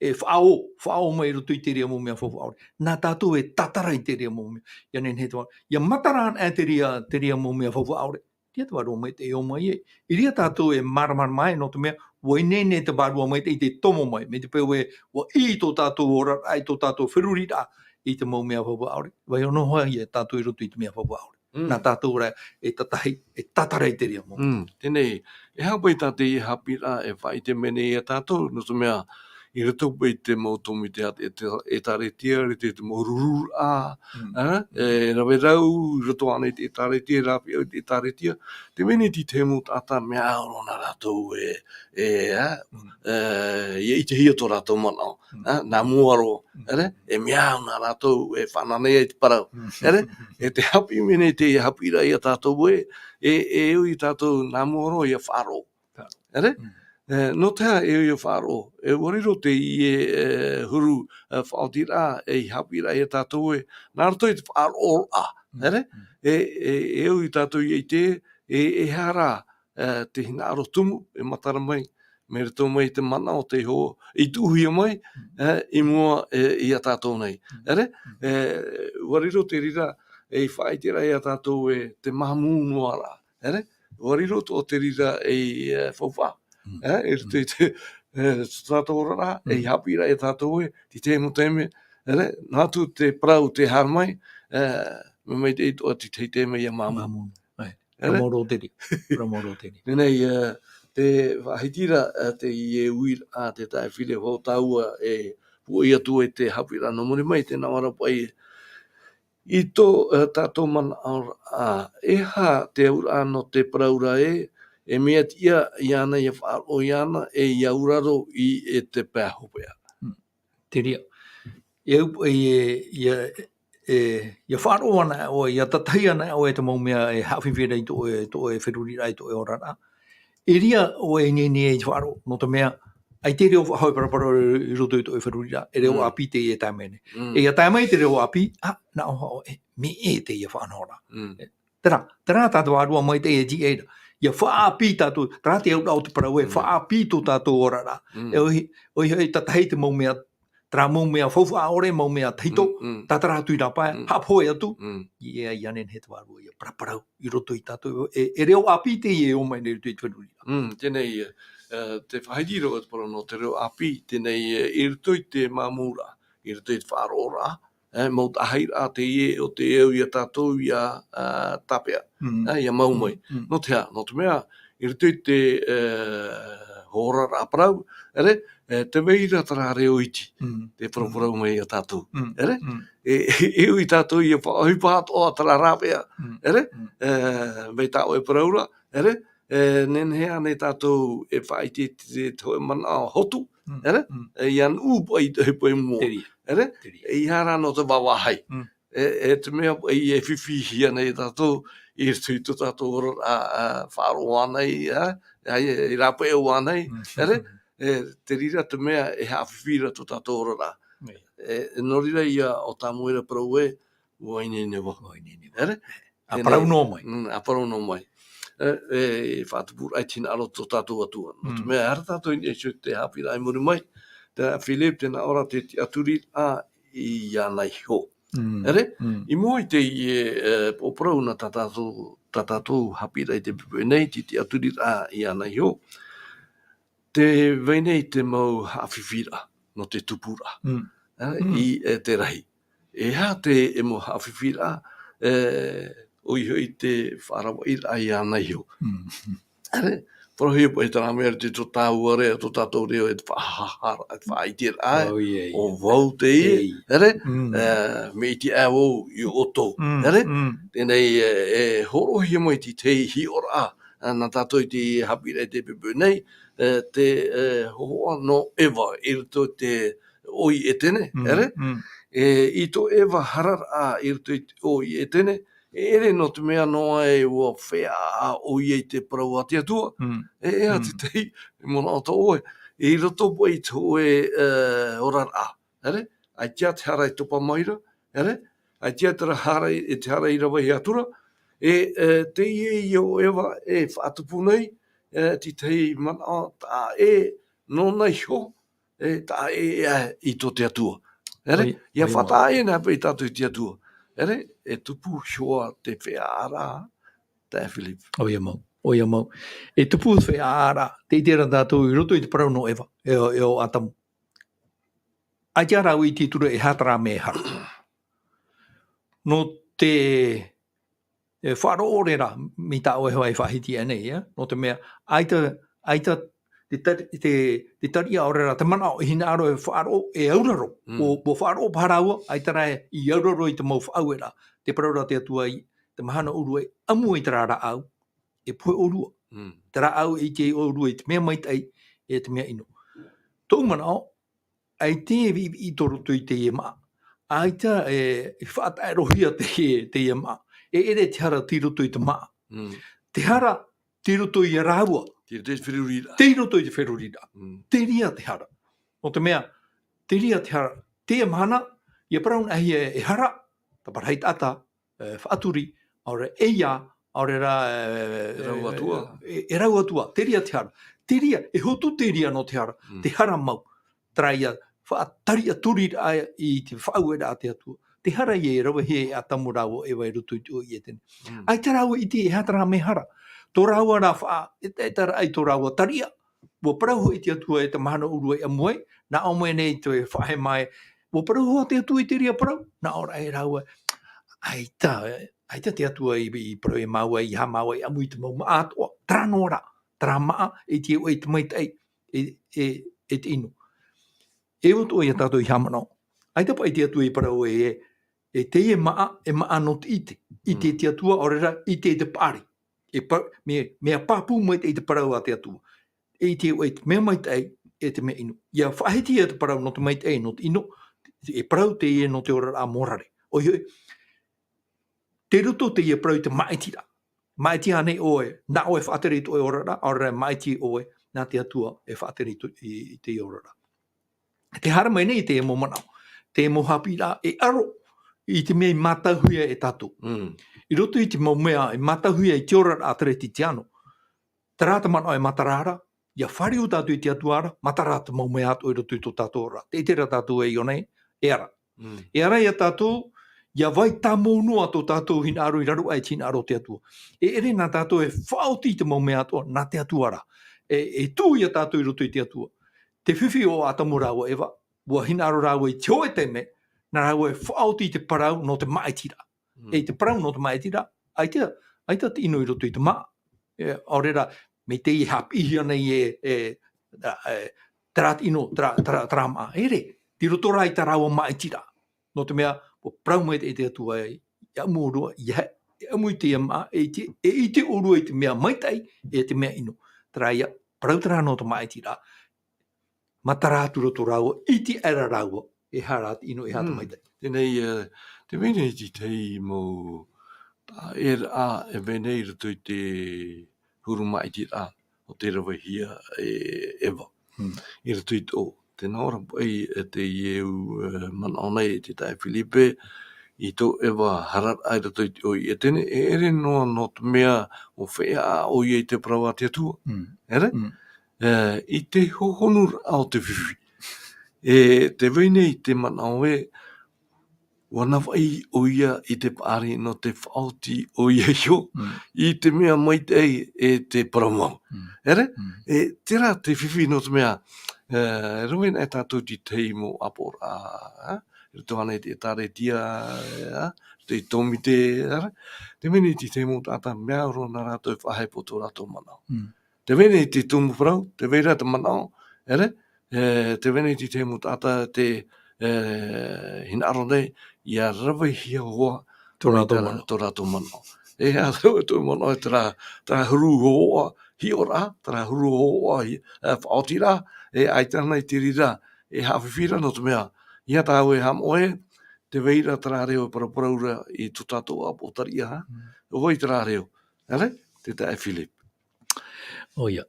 e whaao mai roto i te rea mo mea whawha aore. Nā tātou e tatarai te rea mo mea. Ia nen he toa, ia mataraan e te rea mo mea whawha aore. Tia te warua mai te eo mai e. I ria tātou e maramar mai no te mea, wai nene te warua mai te i te tomo mai. Me te peo e, wa i tō tātou ora, ai tō tātou whirurira i te mo mea whawha aore. Wai ono hoa i e tātou i roto i te mea whawha aore. Nā tātou ora e tatarai te rea mo. Tēnei, e hapai tāte i hapira e whai te mene i a tātou, no te mea, i rato pei te mautomi te at e taretia, te moruru e rawe rau, rato ane te taretia, rapi au te taretia, te mene ti te mo tata mea oro na ratou i te hia tō ratou manao, nā muaro, e mea na ratou e whananea i te parau, e te hapi mene te hapira i a tātou e ui tātou nā muaro i a wharo, no tea e ui a wharo, e wariro te i huru whaotira e hapira i a tātou nā rato i te wharo a, e ui tātou i te e hara te hingaro tumu e matara mai, me rato mai te mana o te ho, i tuhuia mai, i mua i a tātou nei. Wariro te rira e whaitira i a tātou e te mahamu noara, wariro o te rira e whawha, e rato i te tātou rara, e hapira i a tātou e, ti te muteme, nātu te prau te harmai, me mai te ito ati te te mei a mahamu. Pramoro teri. Nenei, te whahitira te i e uira a te tae while ho taua e pua i atu e te hapira no mori mai te nawara pai i tō tātou mana aura e ha te aura no te praura e mea tia i ana i a whaaro i ana e i auraro i e te pēhopea. Te ria. Ia whaaro ana o ia tatai ana o e te maumea e hawhiwhera i tō e whirurira i tō e orara. E ria o e nene e whaaro no te mea ai te reo hau parapara i roto i tō e whirurira e reo api te i e taimene. E ia taimai te reo api, na o me e te ia whanora. Tera tātou arua mai te e ji eira. Ia whaapi tātou, tera te au te parau e whaapi tō tātou orara. E oi hei tatai te maumea tera maumea whauwha ore maumea teito, tatara atu i rapae, hapoe atu, i e ianen he te warua, i a paraparau, i roto i tātou, e reo api te i e o mai nei roto i te whanurira. Tēnei, te whaidiro at paro no te reo api, tēnei i roto i te mamura, i roto i te whaarora, mau tahaira te i e o te eu i a tātou i a tapea, i a maumai. No te mea, i roto i te hora raparau, te veira tara reo iti, te paraparau mai a tātou, e ui tātou i a whaohipato a tara rapea, mei tāo e paraura, nen hea nei tātou e whaiti te toe mana hotu, i an upa i te hepo e mua, i hara no te wawahai, te mea i e whiwhihia nei tātou, i rito tātou ora a wharo anei, i rape e anei, te rira te mea e hawhiwhira to tātou ora. No rira ia o tā moera parau e, wainene wa. A parau no mai. A parau no mai. E whātupura ai tina aro to tātou atua. No te mea hara tātou i te hawhira ai muri mai, te Philip tēnā ora te aturi i anai ho. I mua i te o parau na tātou hapira i te pipu nei, te aturi i anai ho. Te veinei te mau hawhiwhira no te tupura i te rahi. E ha te e mo hawhiwhira o i te wharawaira i anai ho. Parohia po e tana mea te tō tāua rea, tō tātou reo e te whahahara, e te whaitira ai, o wau te i, me i te au i oto, tēnei e horohia mai te hi ora nā tātou i te hapira i te pepe nei, te hoa no ewa i rito te oi e tene, i tō ewa harara i rito oi e tene, ere no te mea noa e ua whea a oi e te parau ati atua, ea te tei, mona o tō oe, i roto po i tō e orara, ai tia te hara i topa maira, ai tia te hara i te hara i rawa i atura, te i o ewa e whaatupu nei, ti tei mana tā no nei ho, ta I to te atua. Ere, ia oi whatae na pe tatu I te atua. Ere, tupu shoa te whiara, te Philip. Oia mau. E tupu whai ara, te itera tātou I roto I te parau no ewa, e o atamu. Ai te arau I te tura e hatara me hara. No te wharo orera mi ta oe hoa I whahiti anei, no te mea, aita te taria orera, te mana o hina aro e wharo e auraro, o wharo paraua, aitara I auraro I te mau whauera, te paraura te atua I, te mahana uru e amu I te rara au, e poe orua. Te rara au I te orua I te mea maitai, e te mea ino. Tō mana o, ai te I toro tui te ema, aita e whata e rohia te ema, e ere te hara tiro tui te maa. Te hara tiro tui e rāua. Te whirurira. Tiro tui te whirurira. Te ria te hara. O te mea, te ria te hara. Te mana, ia paraun ahi e hara, ta parahai tata, whaaturi, aore eia, aore ra... rau atua. E rau atua, te ria te hara. Te ria, e hotu te ria no te hara. Te hara mau. Traia, whaatari aturi I te whauera a te atua. Te hara I e rawa he a tamurao e wai rutu I e tene. Ai te rawa I te e hatara me hara. Tō rawa rā wha, e tara ai tō rawa taria. Wo parauho I te atua e te mahana urua I amoe, na amoe nei te whahe mai. Wo parauho te atua I te ria parau, na ora e rawa. Ai ta te atua I parau e maua, I ha maua, I amui te mau maa atoa. Tara nora, tara maa, e te oi te maitai, e te inu. E o to ia tātou I hamanao. Ai tapa I te atua I parau e te maa no te ite. I te atua orera I te pari. Mea papu mai te parau a te atua. E te oi te mea maitai e te mea inu. Ia whahiti e te parau no te maitai no te inu. E parau te no te ora a morare. Oi, te ruto te ia parau te maitira. Maitira nei oe. Na oe whaateri to e orara. Orara maiti oe. Nā te atua e whaateri I te orara. Te hara mai nei te emo manao. Te emo hapira e aro I te mea matahuia e tatu. I roto I te maumea e matahuia I te orara a tere ti te ano. Te rata manao e matarara. Ia whari o tatu I te atuara. Matarata maumea ato I roto I to tatu ora. Te itera tatu e ionei. E ara. E ara ia tatu. Ia vai tā maunu ato tatu hina aro I raru ai tina aro te atua. E ere nā tatu e whaoti te maumea ato nā te atuara. E tū ia tatu I roto I te atua. Te whiwhi o atamurawa ewa, bua hina aro rawa I te oe te me, nā rawa e whaoti te parau no te maitira. E te parau no te maitira, aitea te ino I roto I te maa. Aurera, me te I hapi hia nei tarat ino, tara maa. Ere, ti roto rai ta rawa maitira. No te mea, o parau mai te atua e amu orua, e amu I te maa, e te orua I te mea maitai, e te mea ino. Taraia, parau tara no te maitira. Mataratu roto raua, iti era raua, e harat ino e hata maitai. Tēnei, te mene I tei mo, ta a e venei roto I te hurumai ti a, o te rawa hia ewa. I roto I tō, te naora pai e te ieu manaonei te tai Filipe, I tō ewa harat ai roto I te oi. E tēne, e ere noa no te mea o whea o I te parau a te atua. Ere? I te hohonur au te whiwhi. Te wene I te manao e, wana wai o ia I te pāri no te whaoti o ia hio, I te mea maitei e te paramau. Ere? Tera te whiwhi no te mea, roen e tātou ti tei mo apora, Rito ane te tare tia, te tomite, te mene ti te mo tata mea ro na rātou whahai poto rātou manao. Te vene te tumu parau, te veira te manao, ere? Te vene te mu tata te hina aro nei, ia rawa hia hoa Tō rātou manao. E a tō manao e tera huru hoa hi ora, tera huru hoa whaoti rā, e aitana I te rira, e hawhiwhira no te mea, ia tāu e hamoe, te veira tera reo paraparaura I tu tātou apotaria, o hoi tera reo, ere? Te tae Philip. Oia.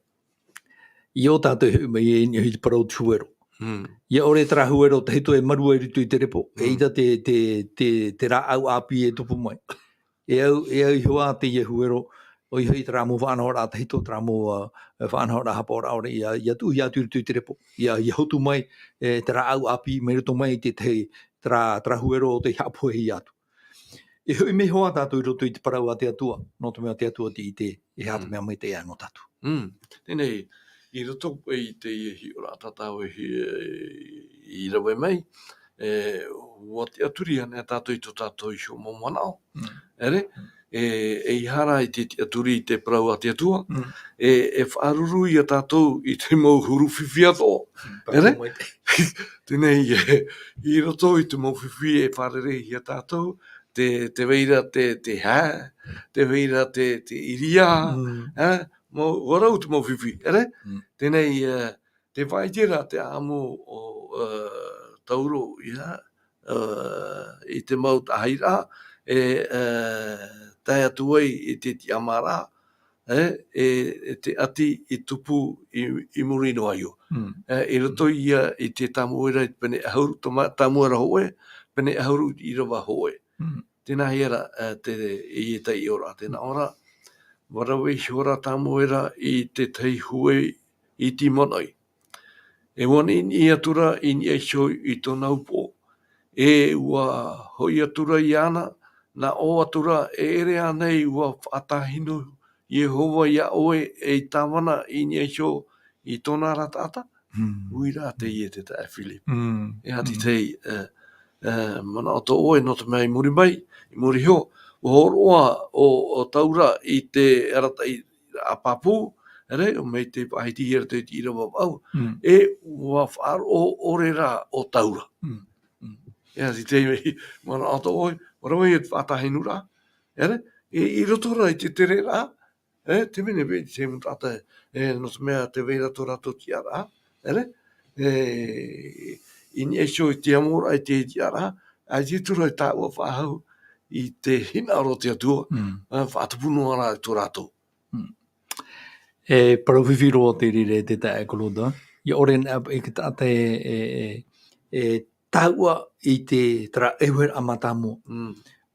I o tātou mai e ni te parau tuero. Ia ore tara huero te hito e marua I ritu I te repo. E ita te rā au api e tupu mai. E au I hoa te ia huero o i hei tra mo whana ora te hito tra mo whana ora hapa ora ora ia tu te repo ia hotu mai tra au api me roto mai te tra huero o te hapo e atu. E hui me hoa tātou i roto i te parau a te atua, no te mea te atua ti i te hata mea mai te ea no tātou. Tēnei, i roto i te hi ora tātou i rawe mai, o te aturi ane tātou i tō tātou i shio momanao, ere? E hara i te aturi i te parau a te atua, e whaaruru i a tātou i te mau huru whiwhi ato, ere? Tēnei, i roto i te mau whiwhi e wharere i a tātou, te veira te hā, te veira te iria, mo warau te mau whiwhi, ere? Tēnei, te whaitera te amo o tauro i te mau tahira, tai atu ai i te amara, e te ati i tupu i murino aio. I roto ia i te tamuera i pene ahauru, tamuera hoe, pene ahauru i rawa hoe. Tēnā hera i tai ora, tēnā ora, warawe hiora tamuera i te tei hue i ti monoi. E wani i atura i ni eisho i tōna upo, e ua hoi atura i ana, na o atura e ere anei ua whatahinu Yehova ia oe e tawana i ni eisho i tōna ratata, uira te i e te tae Philip. E hati tei, mana o tō oe no te mea i muri mai, i muri hio, o horoa o taura i te arata i apapu, ere, o mei te pahiti hera te i rawa au, e ua whaar o orera o taura. E hati tei mei, mana o tō oe, warawe i whatahinu rā, ere, i rotora i te tere rā, te mene pe te mutata, no te mea te veira tō rato ti ara, ere, i ni esho i te amora i te ti ara, a i tura i tā ua whahau i te hina aro te atua, whaatapunu ara i tō rato. E parawhiwhiro o te rire te tae koloda, i oren e ki tāte tāua i te tra ewer amatamu,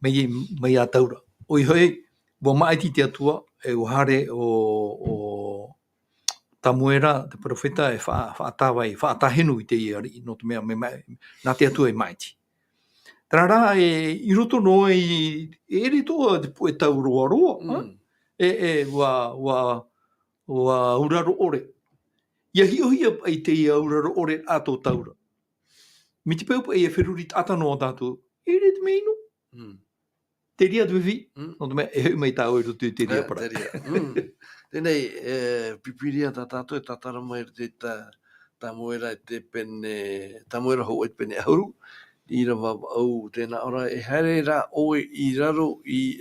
mei a taura. O i hoi, wa maiti te atua, e uhare o tamuera, te profeta, e whaatawai, whaatahenu i te iari, no te mea, nā te atua e maiti. Tārā, i roto no i ere toa te poe tau roa roa, wa uraro ore. Ia hiohia i te ia uraro ore ato taura. Mi te peupa e whiruri atano o tātou, ere te meino. Te ria te whiwhi, no te mea, e heu mai tāu e roto i te ria para. Tēnei, pipiria tā tātou e tātara mai te tamuera e te pene, tamuera ho e pene auru, i rawa au tēnā ora, e haere rā oe i raro i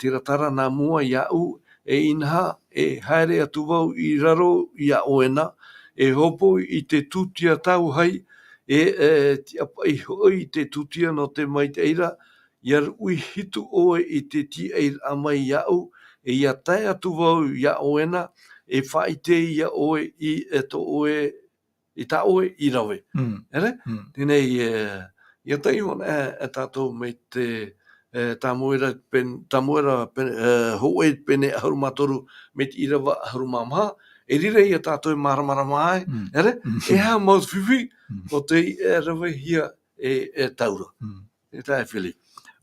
tiratara nā mua i au, e inha, e haere atu wau i raro i a oena, e hopo i te tutia tau hai, ti apa i hoi te tutia no te mai te eira, iar ui hitu oe i te ti eira amai i au, e ia tai atu wau i a oena, e whaite i a oe i to oe, i ta oe i rawe. Ere? Tēnei, ia tai ona e tātou me te tamuera hoe pene ahurumatoru me te irawa ahurumamha, e rire ia tātou e maramara mai, ere? E hea maut whiwhi, o te rawe hia e taura. E tae Philip.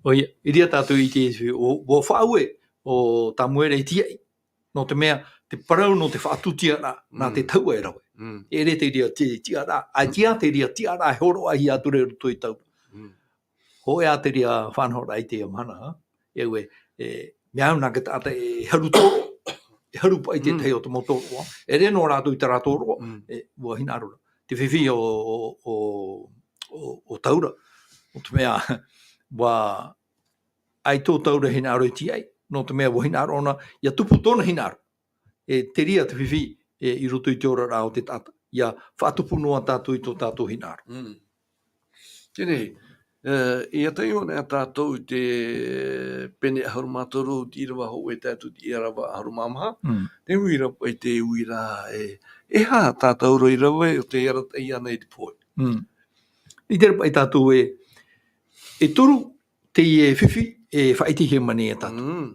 Oia, i ria tātou i te o whaue o tamuera i tiai, no te mea, te parau no te whaatutia rā, nā te taua e rawe. Ere te ria tia rā, a tia te ria tia rā, horo ahi ature ruto i taura. Ho ea te ria whanhora i te amana, ewe, meau nā ke tāta e haru toro, e haru pa i te tei o te motoro, e reno rātou i te rātoro, ua hina arura. Te whiwhi o taura, o te mea, wa ai tō taura hina aro i ti ai, no te mea wa hina aro ona, ia tupu tōna hina aro, e te ria te whiwhi i roto i te ora rā o te tata, ia whaatupu noa tātou i tō tātou hina aro. Tēnei, ia tai ona tātou te pene ahurumatoru ti rawa ho e tātou ti rawa ahurumamha, te uira pai te uira e hā tātou roi rawa o te arata i ana i te poe. I te pai tātou e toru te whiwhi e whaiti he mani e tātou.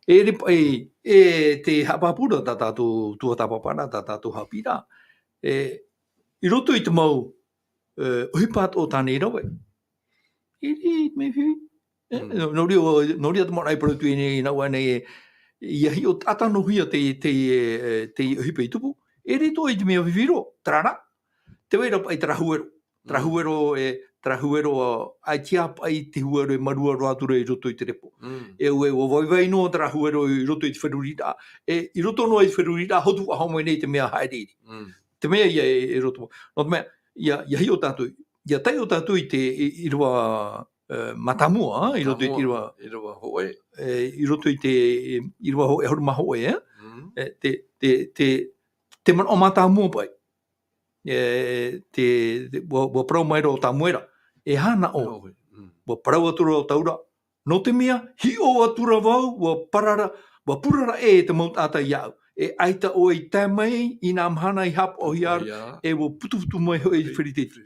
te hapapura tātātou tuatapapana tātātou hapira. I roto I te mau uhipat o tānei rawe. Me hui. Nori atu marai parutu I naua nei ia hi o tātano huia te uhipa I tupu. Rito I te mea whiwhiro, trara. Te weira pai trahuero. Trahuero ai tia pai te huero I marua roatura I roto I te repo. O vai no trahuero I roto I te wherurita. I roto no I te wherurita, hotu a homo nei te mea haere. Te mea ia roto. No te mea, ia hi o tātou. Ia tai o tātou I te I rua matamua, I roto I te rua. I rua hoe. I roto I te I rua hoe, horu mahoe, te man o matamua pai. Wa prau mai ro ta muera. Hana o. Wa prau atura o taura. No te mea, hi o atura wau, wa purara te maut ata iau. Aita o I tamai, I nā mhana I hap o hiar, wa putu mai hoi I whiriteti.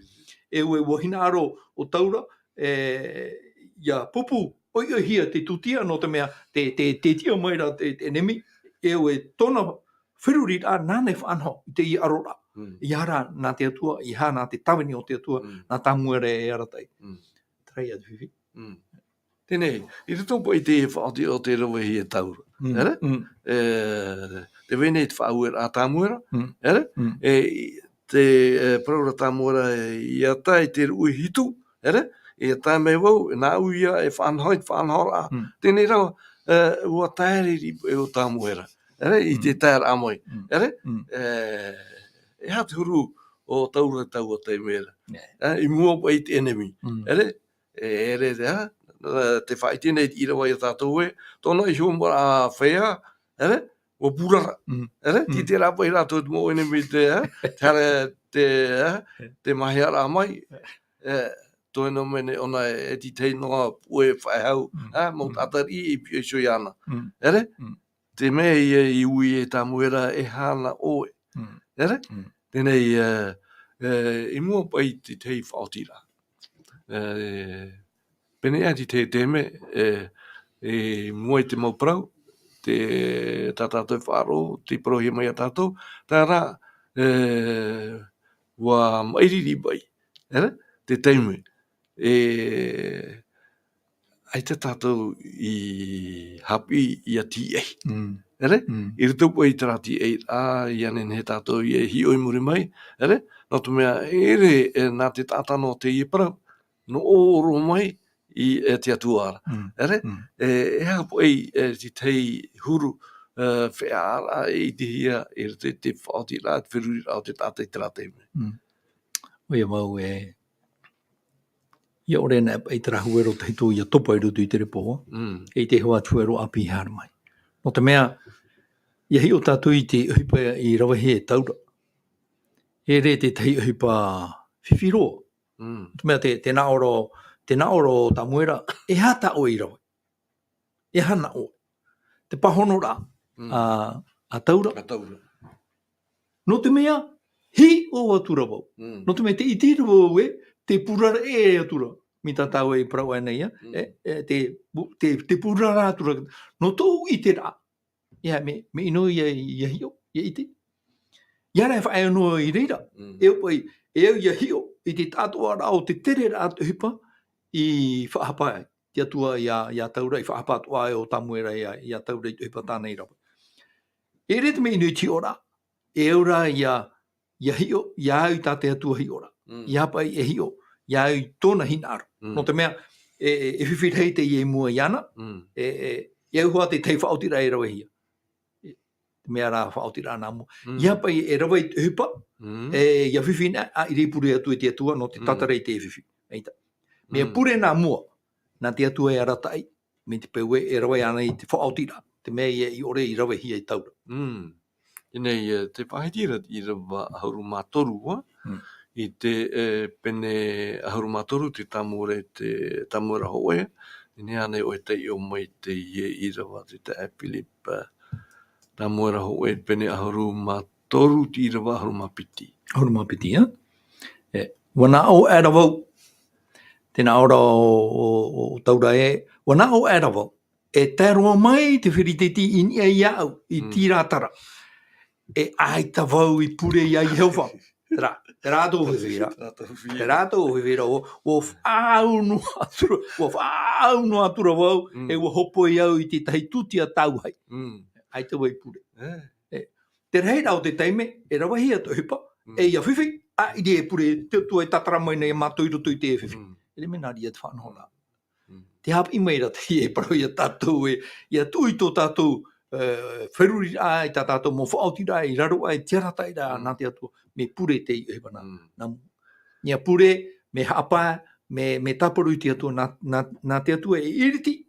Wa hina aro o taura, ia pupu, oi hia te tutia, no te mea, te tia mai ra te nemi, tona whirurit a nāne whanho, I te I arora. I hara nā te atua, I hā nā te tawini o te atua, nā tamuere aratai. Trai atu whiwhi. Tēnei, I rito po I te whaoti o te rawe hi taura. Ere? Te wene te whauera a tamuera. Ere? Te praura tamuera I atai te ui hitu. Ere? I atai mei wau, nā uia whanhora. Tēnei rau, ua taeriri o tamuera. Ere? I te taer amoi. Ere? Hatu huru o taura tau o te mera. I mua pa I te enemy. Ere? Ere te ha? Te whaitine I rawa I tātou e. Tōna I humbara a whea. Ere? O purara. Ere? Ti te rapa I rātou te mo enemy te ha? Te mahiara mai. Toi no mene ona ti tei noa pue whaihau. Mo tātari I pio soi ana. Ere? Te mea I ui tā muera hana oe. Ere? Tēnei, I mua pai te tei whaotira. Pene ati te teme, mua I te mauprau, te tātātou whāro, te prohi mai a tātou, tā rā, wa mairiri bai, te teime. Ai te tātou I hapi I a tia. Ere? I rito po I tara tia, I anen he tātou I hi oi muri mai, ere? No tu mea, ere nā te tātano te I parau, no oro mai, I te atuara. Ere? Ea po te tei huru wheara I te hia I te whaoti rā, te whiruri rā o te tātai tera teime. Oia mau ia ore na I te rahuero te hitu ia topa I rutu I te repo, te hoa tuero api hara mai. No te mea, ia hi o tātou I te uhipa I rawahi taura. Re te tei uhipa whiwhiroa. Te mea te naoro tā muera, hata o I rawa. Hana o. Te pahono rā, a taura. No te mea, hi o atura wau. No te mea, te itiru wau te purara atura. Mi tātau I parau nei, te purara atura. No tōu I te rā. Ia me ino ia hio, ia iti. Ia rai whae anua I reira. Ia hio, I te tātua rā o te tere rā hipa, I whaapai. Te atua ia taura I whaapatua o tamuera ia taura I hipa tānei rawa. Re te me ino I ti ora. Ora ia hio, ia au tā te atua hi ora. Ia pai hio, ia au tōna hinaro. No te mea, whiwhirhei te I mua iana, ia hua te tei whaotira rawa hia. Mea rā whaotira nā mua. Ia pai rawa I hipa, ia whiwhina I rei pure atu te atua, no te tatarei te whiwhi. Mea pure nā mua, nā te atua aratai, me te peue rawa ana I te whaotira. Te mea I ore I rawa hia I taura. Inei, te whahitira I rawa ahuru mātoru wa, I te pene ahuru mātoru, te tamuera hoe, Inei anei o te I o mai te I rawa te Philip, tamuera hoe pene ahuru mātoru, ti I rawa ahuru mapiti. Ahuru mapiti, wana o arawau, tēnā ora o taura wana o arawau, e taro mai te whiriteti in ia au I tīratara. E ai ta vau I pure ia I heuwha. Te rātou whiwhira. Te rātou whiwhira o whāau no atura wau e wa hopo I au I te tahi tuti a tau hai. Ai te wai pure. Te rei rau te teime, e rawa hia to hipa, e ia whiwhi, I re pure te tua e tatara mai nei mātou I roto I te e whiwhi. E le mena ria te whanhona. Te hapi mai ra te e parau ia tātou e, ia tui tō tātou wheruri ai tā tātou mō whaotira I raro ai tiarata I rā nā te atua me pure te I hewana. Nia pure, me hapa, me taparu I te atua nā te atua e iriti,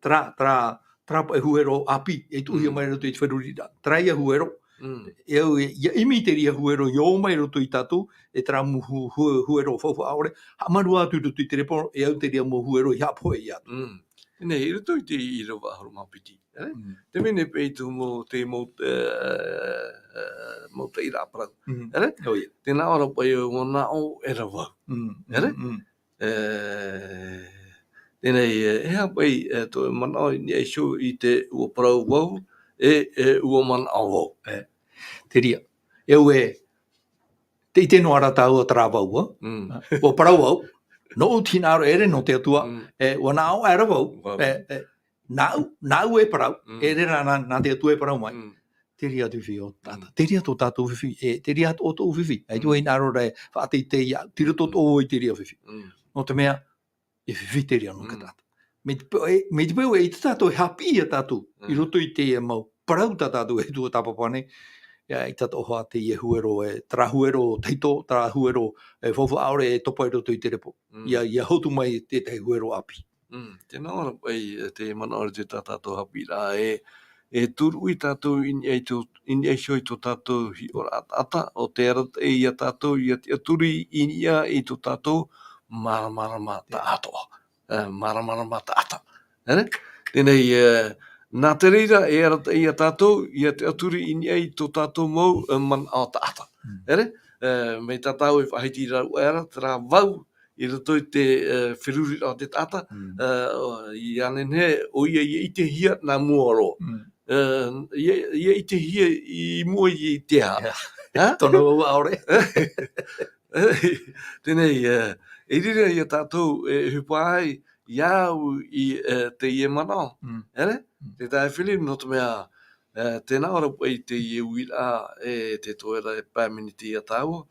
trapa e huero api, e tuhi mai roto I te wheruri rā. Trai a huero, ia imi te ria huero I o mai roto I tātou, e tra mu huero whauwha aore, ha maru atu roto I te repo, e au te ria mo huero I hapo e atu. Nei, I roto I te I rawa haro mapiti. Te mene peitu mō te mō te ira parau. Tēnā ora pai o ngā o e rawa. Tēnei, hea pai tō manao I e show I te ua parau wau, e ua manao wau. Te ria. Eu te I tēno ara tāua tara wau, o parau wau, no utina aro ere no te atua, ua nao ara wau, nau e parau, ere nā te atua e parau mai. Te ria tu whio tāta. Te ria tō tātou whiwhi, te ria tō tō whiwhi. Ei tua I naro rei, whaate I te ia, tira tō tō I te ria whiwhi. No te mea, e whiwhi te ria no ka tāta. Me te pēu e te tātou e hapi a tātou, I roto I te mau, parau tā tātou e tua tāpapane, I tata oha te I e huero, e tra huero teito, tra huero e whawha aore e topa I roto I te repo. Ia hotu mai te huero api. Tēnā ora pai te manaore te tātou hapi rā e turu I tātou in ei shoi tō tātou hi ora ata, o te arata e ia tātou, ia te aturi in ia I tō tātou maramarama ta atoa. Maramarama ta ata. Tēnei, nā te reira e arata ia tātou, ia te aturi in ei tō tātou mau man ao ta ata. Me tātou e whahiti rau era, tera vau, I rato I te whiruri o te tata, I anenhe, o ia I te hia nā muaro. Ia I te hia I mua I te ha. Tono aore. Tēnei, e rira ia tātou e hupai iau I te ie manao. Te tae whili, no te mea, tēnā ora pai te ie uira e te toera e pāminiti a tāua,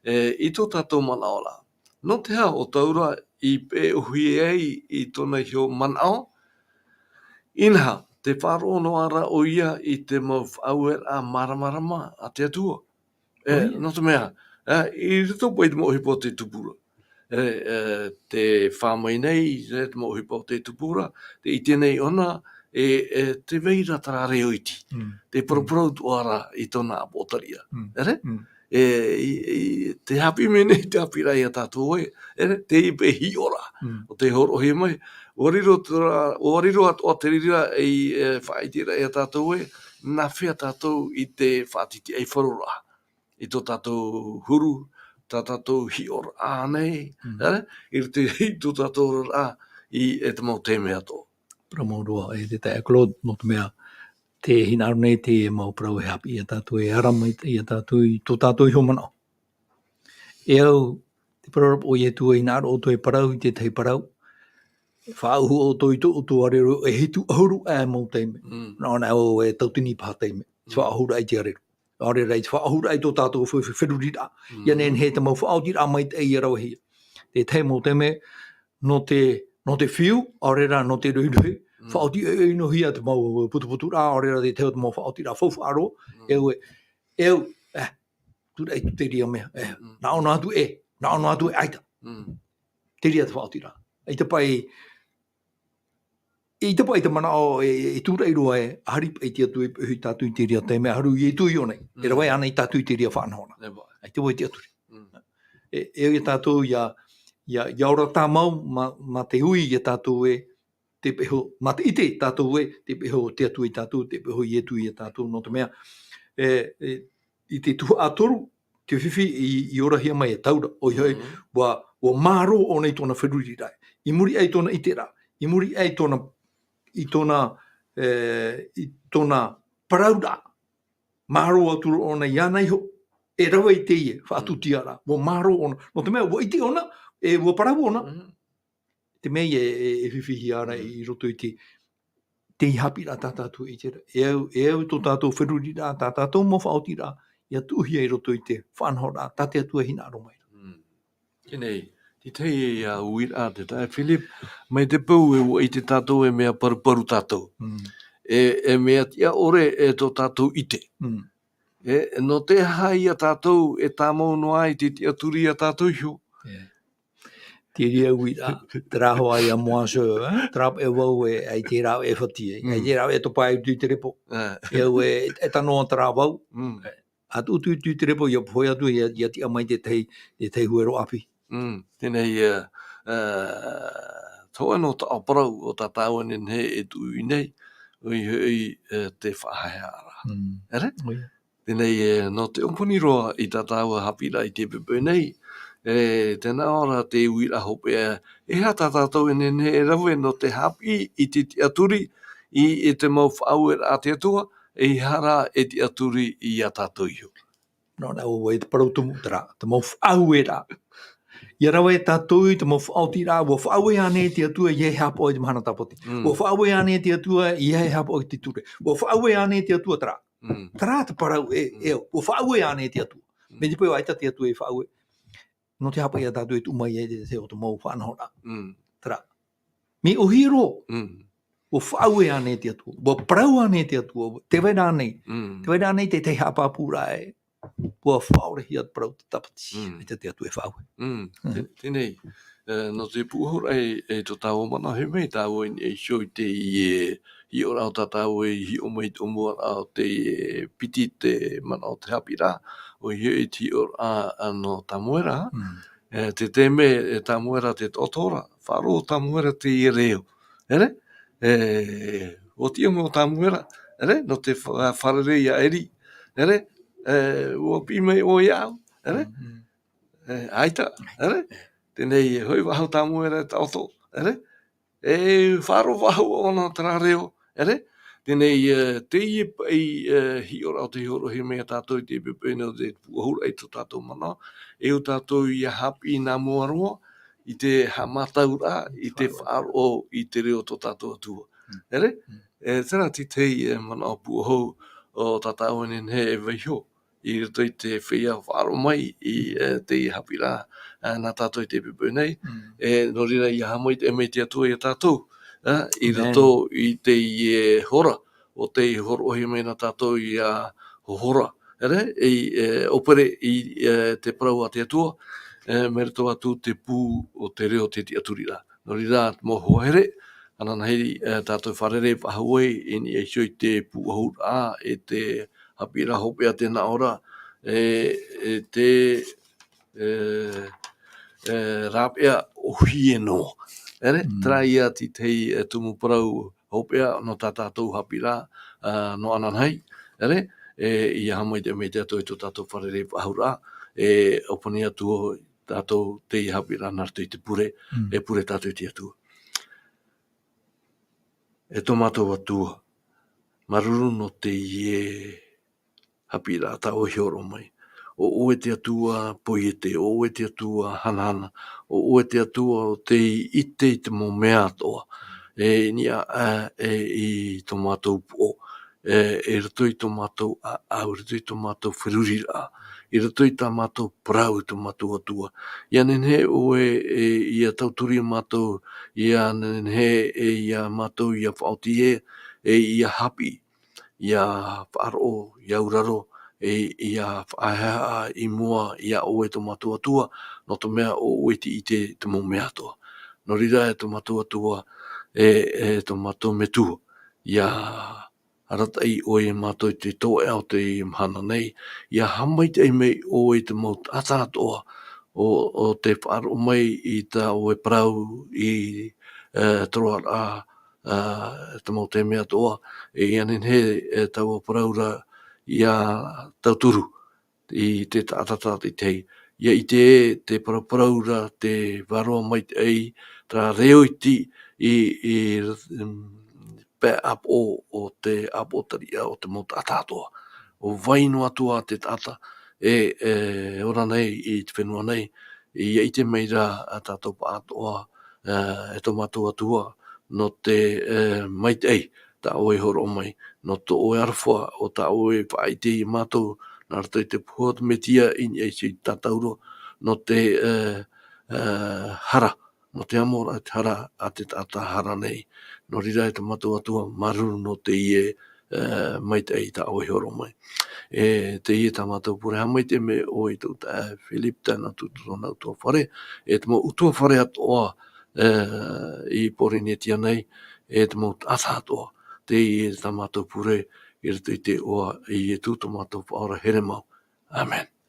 I tō tātou manao la. No te hao o taura I pe uhi ei I tōna hio manao, inha te wharo no ara o ia I te mau whauer a maramarama a te atua. No te mea, I rito pai te mo hipo te tupura. Te whamai nei, te mo hipo te tupura, te I tēnei ona, te veira tara reo iti. Te proprau tu ara I tōna apotaria. Te hapi mene te hapi rai a tātou e, te ipe hi ora, o te horo he mai. Oriro atoa te rira e whaitira e a tātou e, nā whea tātou I te whaatiti ei wharura. I tō tātou huru, tā tātou hi ora ānei, I tō tātou rā I e te mau te mea tō. Pramourua, e te tae Claude, no te mea, te hinaru nei te mau prau e hapi I a tātou e arama I a tātou I tō tātou I homanao. E au, te pararap o I e tua hinaru o toi parau I te tei parau, whaahu o toi to o tō arero e hitu ahuru e mau teime. Nā ona o e tautini paha teime, whaahuru ai te arero. Aore rei, whaahuru ai tō tātou whewhirurira. Ia nen he te mau whaotira mai te ei arau hia. Te tei mau teime, no te whiu, aore rā no te ruirui, whaoti e no hia te mau putu rā, aore rā te teo te mau whaoti rā whauwha aro, tura e tu te ria mea, nā ono atu e aita. Te ria te whaoti rā. I te pai te mana o e tura i roa e harip e te atu e hui tātu I te ria te mea haru I e tui o nei. E rawai ana I tātu I te ria whanahona. Ai te wai te aturi. E tātou ia ora tā mau ma te hui I tātou e te peho, ma te ite tātou e te peho te atu I tātou, te peho I e tui I tātou, no te mea. I te tuha atoru, te whiwhi I ora hia mai e taura. O hei, wa maro o nei tōna whiruri rai. I muri ai tōna ite rā. I muri ai tōna i tona parauda. Maro atu ona yana iho. E rawa i te ie, whaatutiara. Wo maro ona. No te mea, wo iti ona, wo parau ona. Te mea e whiwhihi ara i roto i te hapi rā tātātou i tera. E au tō tātou whiruri rā, tātou mo whaoti rā, ia tuhia i roto i te whanho rā, tāte atua hina aromai. Kinei, ti tei e a uir a te tae, Philip, mai te pau e i te tātou e mea paru tātou. E mea tia ore e tō tātou ite. No te hai a tātou e tāmau noa i te tia turi a tātou hiu. Te ria uira, te raho ai a moaso, trap e wau e ai te rao e whati, ai te rao e topa e utu i te repo. E au e tanoa te rao wau. At utu i te repo, ia pohoi atu, ia ti amai te tei huero api. Tēnei, toa no ta aparau o ta tāua he e tu i nei, ui te whahaya ara. Ere? Tēnei, no te ompuni roa i ta tāua hapira i te pepe nei, tēnā ora te uira hopea, e hata tātou he e rawe no te hapi i te aturi i te mau whau a te atua, e hara e te aturi i a tātou iho. No, o e te parau tumu tera, te mau whau e rā. Ia rawa e tātou i te mau whaoti rā, wo whau e ane te atua i e hapo i te mahana tapoti. Wo whau e ane te atua i e hapo i te ture. Wo whau e ane te atua tera. Tera te parau wo whau e ane te atua. Me te peo aita te atua e whau e. No te hapa ia tātou e umai e te o te mau whanau rā. Tera. Me o hiro. Wo whau e ane te atua. Wo parau ane te atua. Te wai rānei. Te wai rānei te hapa pūra e. Pua whaore hi at parau te tapati. E te atua e whau e. Tēnei. No te puhora e to tāua mana he mei tāua e shoi te i ora o tātou e hi o mei o mua o te piti te mana o te hapi rā. O hi e ti ora no tamuera. Te me tamuera te totora. Wharo tamuera te i reo. Ere? O tia mo tamuera. Ere? No te wharere ia eri. Ere? Ua pime o iau. Ere? Aita. Ere? Tēnei hoi wahau tamuera ta oto. Ere? Wharo wahau ona tera reo. Ere? Tēnei te hi ora o te horo he mea tātou i te pepene o te puahura i tō tātou mana. E o tātou i a hapi nā muaroa, i te hamatau rā, i te wharo i te reo tō tātou atua. Ere? Tēnā ti tei mana o puahau o tātou he e waiho. I rito i te whia wharo mai i te hapi rā nā tātou i te pepene. No rira i a hamoi te mei te atua i a tātou. I rito i te hora, o te horo he mei nā tātou i a hora. Ere? Opere i te parau a te atua, me rito atu te pū o te reo te aturi rā. No rira mo hohere, ana hei tātou wharere whahauei i ni e shoi te pū ahura e te hapi rā hopea tēnā ora, te rāpea o hie no. Ere? Trai ia ti tei tumu parau hopea no tā tātou hapi rā no ananhei. Ere? I hamai te mei te ato i tō tātou wharere ahura. Opani atu tātou te hapi rā nartu i te pure. E pure tātou i te atua. E tō mātou atua. Maruru no te hapi rā tā o hioro mai. O oe te atua poiete, o oe te atua hanahana, o oe te atua o te ite i te mo mea toa. Nia i tō mātou po. E rato i tō mātou au, rato i tō mātou whiruri rā. I rato i tā mātou parau i tō mātou atua. Ia nenhe oe i a tauturi mātou, ia nenhe i a mātou i a whaoti i a hapi, i a whaaro, i a uraro, i a whaahea i mua i a oe tō mātou atua, no tō mea o oe ti i te mo mea toa. No rira e tō mātou atua, tō mātou metua, i a arata i oe mātou i te tō e au te mhana nei, i a hamai te mei oe te mau tātātoa o te whaaro mai i tā oe parau i troa rā, te mau te mea toa, i anen he tau parau rā i a tauturu i te tātata i tei. Ia i te parau rā te waroa mai te ei, tā reo i ti i pe ap o te apotaria o te mot atatoa. O vaino atua te tata ora nei I te whenua nei I te meira a tātou pa atoa e to matua atua no te mait ei ta oe horo mai no to oe arfoa o ta oe whaite I mātou nā rata te puhot metia I si tatauro no te hara no te amora te hara a te tata hara nei no rira e te matua atua maruru no te mait ei ta oe horo mai te ta mātou pure hamai te me o I tau ta Philip tana tutu nau tua whare te mo utua whare atoa I porinetia nei te mo asa atoa te ta mātou pure I te oa I tū ta mātou whaora here mau. Amen.